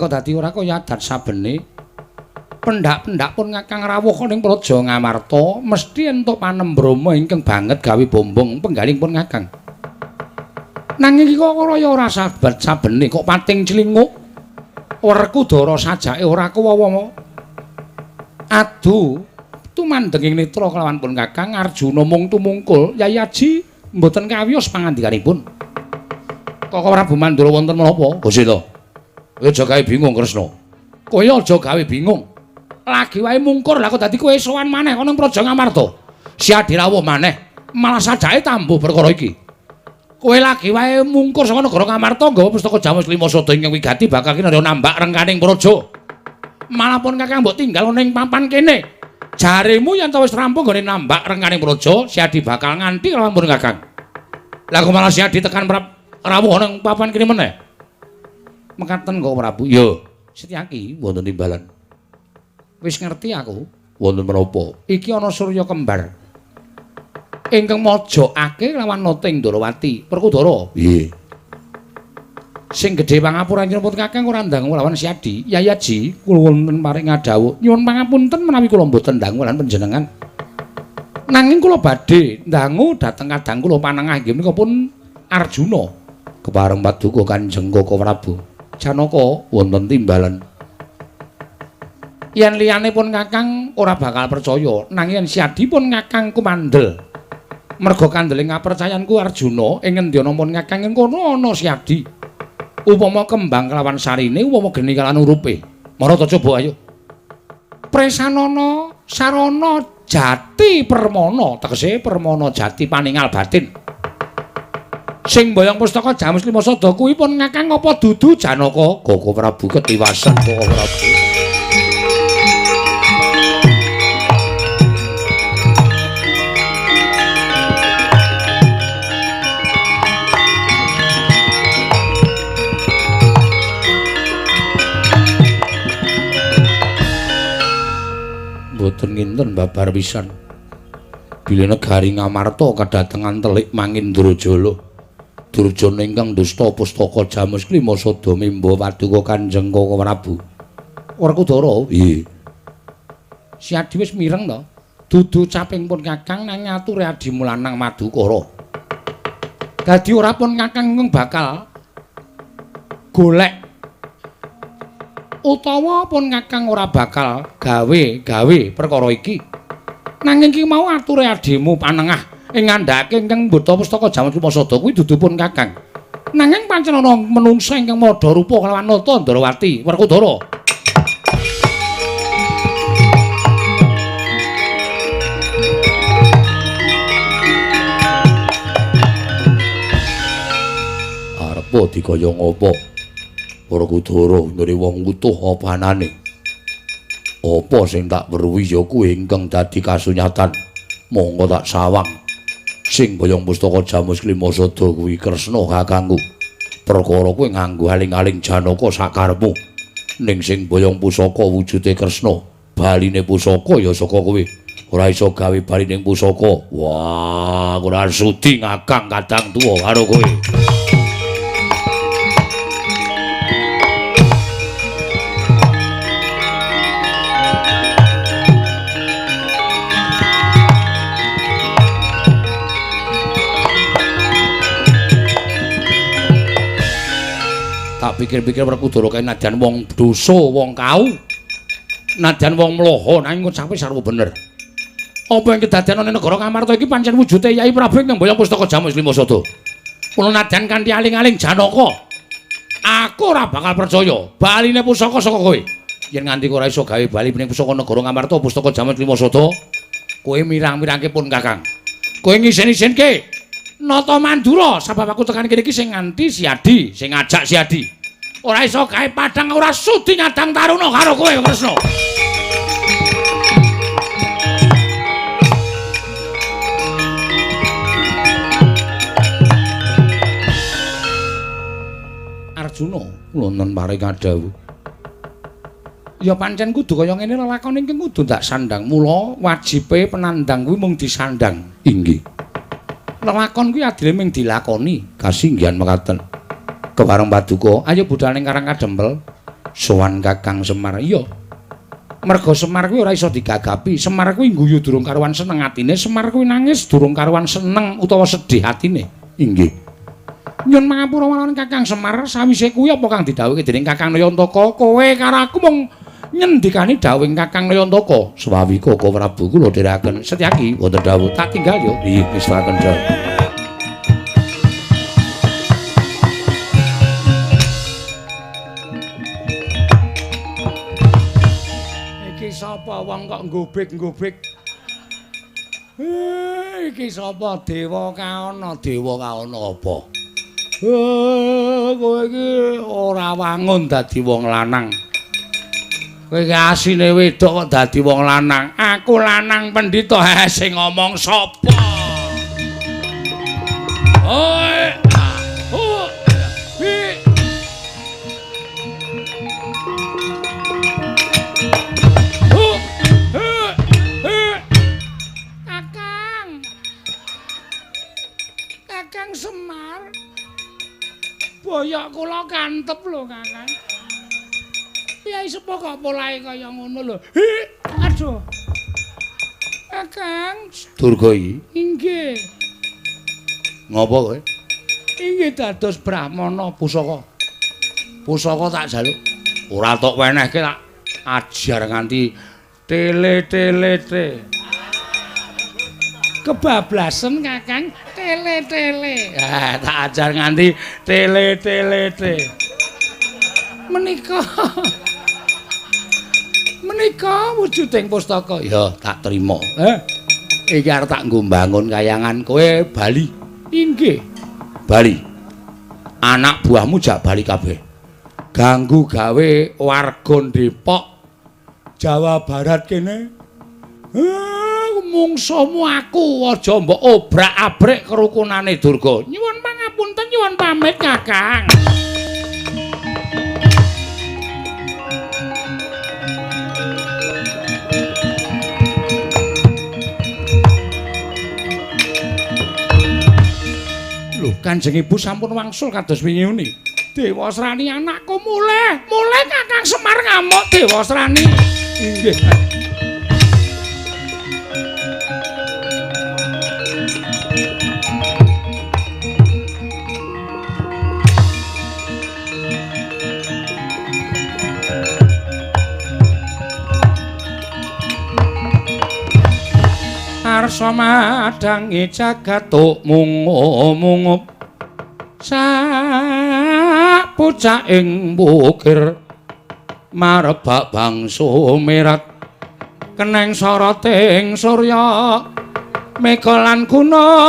Dadi ora kaya adat sabene pendak-pendak pun ngakang rawuh ning Praja Ngamarta mesti entuk panembrama ingkang banget gawe bombong penggaling pun ngakang. Nanging iki kok kaya ora sabat sabene kok pating cilinguk Werkudara sajake ora kuwawa. Adu tumandenging netra kelawan pun kakang Arjuna mung tumungkul Yai Aji mboten kawiyos pangandikanipun. Kok Prabu Mandura wonten menapa? Gusti to. Kowe aja gawe bingung Kresna. Kowe aja gawe bingung. Lagi wae mungkur lah kok dadi kowe sowan maneh ana ing Praja Ngamarta. Si Adirawuh maneh malah sajake tambuh perkara iki. Kowe lagi wae mungkur saka negara Ngamarta nggawa pustaka Jamus Lima Sada ingkang wigati bakal kinarya nambak rengkaning praja. Malah pun kakang mbok tinggal ning papan kene. Jaremu yen wis rampung gone nambak rengkaning praja, si Adi bakal nganti kelawan pun kakang. Lah kok malah si Adi tekan rawuh ning papan kene meneh. Mekaten kok Prabu. Yo, Setyaki wonten timbalan. Wis ngerti aku. Wonten menapa? Iki ana Surya kembar. Ingkang mojokake lawan Noting Ndorowati. Werkudara. Nggih. Sing gedhe pangapuranipun pun kakang ora ndangu lawan Si Adi. Yai Aji, kula wonten paring ngadhawuh. Nyuwun pangapunten menawi kula mboten ndangu lan panjenengan. Nanging kula badhe ndangu dhateng kadang kula panengah inggih menika pun Arjuna. Kepareng Paduka Kanjeng Koko Prabu. Janaka wonten timbalan. Yen liyane pun Kakang ora bakal percaya, nanging yen Siadi pun Kakang kumandel. Merga kandeling kapercayanku Arjuna ing ngendi ana pun Kakang ing kono ana Siadi. Upama kembang kelawan sarine, upama geni kelawan urupe. Marata coba ayo. Presanana sarana jati permana, tegese permana jati paningal batin. Sing mboyong pustaka Jamus Lima Sada kuwi pun Kakang apa dudu Janaka? Koko Prabu ketiwasan Koko Prabu. Boten nginten babar pisan. Bilih negari Ngamarta kadatengan telik Mangindrajala. Durjana ingkang dusta pustaka Jamus Lima Sada mimba paduka Kanjeng Koko Prabu. Werkudara, nggih. Siadi wis mireng to. Dudu caping pun Kakang nang ngature adimu lanang Madukara. Dadi ora pun Kakang bakal golek utawa pun Kakang ora bakal gawe perkara iki. Nanging iki mau ature adimu panengah ing ngandhake ingkang mbeta pustaka Jamus Lima Sada kuwi dudu pun Kakang. Nanging pancen ana menungsa ingkang madha rupa kelawan Nata Ndrawati, Werkudara. Arepa dikaya ngapa? Werkudara ndere wong utuh apa anane? Apa sing tak weruhi ya kuwi ingkang dadi kasunyatan. Monggo tak sawang. Sing boyong pustaka Jamus Lima Sada kuwi Kresna kakangku. Perkara kuwi nganggo aling-aling Janaka sakarepmu. Ning sing boyong pusaka wujude Kresna, baline pusaka ya saka kowe. Ora iso gawe baline pusaka. Wah, ora sudi ngakang kadang tuwa karo kowe. Tak pikir-pikir Werkudara kae nadyan wong dosa, wong kau. Nadyan wong mloho nanging ngucape sarwa bener. Apa yang kedadian ana negara Ngamarta iki pancen wujude Yai Prabu ingkang boyong pustaka Jamus Lima Sada. Mula nadyan kanthi aling-aling Janaka. Aku ora bakal percaya baline pusaka saka kowe. Yen nganti ora iso gawe bali ning pusaka negara Ngamarta pustaka Jamus Lima Sada, kowe mirang-mirangke pun Kakang. Kowe ngisen-isenke Nata Mandura sebab aku tekan kene iki sing nganti Siadi, sing ngajak Siadi. Ora iso gawe padang, ora sudi ngadang taruna karo kowe Kresna. Arjuna, kula nun paring kadhawuh. Ya pancen kudu kaya ngene lelakon iki kudu tak sandang. Mula wajibe penandang kuwi mung disandang. Inggih. Lelakon kuwi adile ming dilakoni kasinggihan mekaten. Kepareng paduka, ayo budal ning Karang Kadempel sowan Kakang Semar. Iya. Merga Semar kuwi ora iso digagapi. Semar kuwi ngguyu durung karuan seneng atine, Semar kuwi nangis durung karuan seneng utawa sedih atine. Inggih. Nyun mangapura marang Kakang Semar, sawise kuwi apa kang didhawuhke dening Kakang Nayantaka? Kowe karo aku mung nyendikani dawuhing Kakang Nayantaka. Swawi Koko Prabu kula dherekaken Setyaki wonten dawuh tak tinggal yo. Nggih, wis saken dawuh. Iki sapa wong kok nggobek-nggobek? Iki sapa dewa kaana? Dewa kaana apa? Kowe iki ora wangun dadi wong lanang. Kowe iki asine wedok kok dadi wong lanang. Aku lanang pendhita. Sing ngomong sapa? Oi. Kakang Semar. Boyok kula kantep lho, Kakang. Piye sepo kok polahe kaya ngono lho. Aduh. Kakang Durgai. Inggih. Ngopo kowe?
Inggih dados brahmana pusaka. Pusaka tak jaluk. Ora tok wenehke tak
ajar nganti tele kebablasan Kakang tele tak ajar nganti tele menika wujuding pustaka ya tak trima iki arep tak nggo mbangun kayangan kowe bali inggih bali anak buahmu jak bali kabeh ganggu gawe warga Depok Jawa Barat kene mungsuhmu aku aja mbok obrak-abrik kerukunane Durga. Nyuwun pangapunten nyuwun pamit Kakang. Lho, Kanjeng Ibu sampun wangsul kados wingi. Dewa Srani anakku mulih Kakang Semar ngamuk Dewa Srani. Inggih. Arsa madangi jagatuk mungup sak pucaking bukir marebak bangsu mirat keneng soroting surya mega lan gunung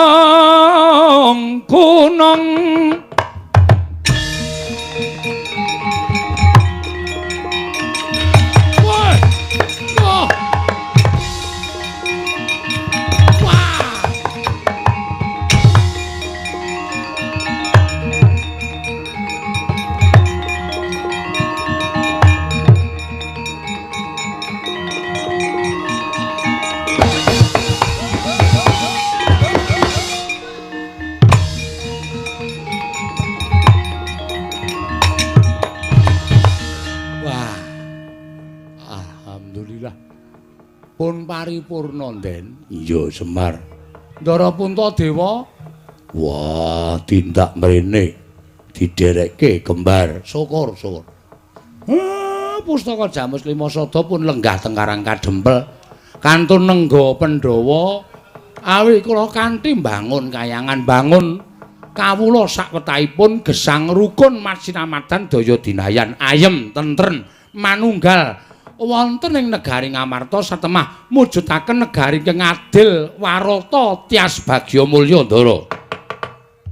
pun paripurna Den. Iya Semar. Ndara Puntadewa. Wah, tindak mrene diderekke kembar. Syukur. Pustaka Jamus Lima Sada pun lenggah teng Karang Kadempel. Kantun nengga Pandhawa awi kula kanthi mbangun kayangan bangun kawula sakwetahipun gesang rukun masinamadan daya dinayan ayem tentrem manunggal wonten ing negari Ngamarta satemah mujudaken negari ingkang adil warata tias bagya mulya ndara.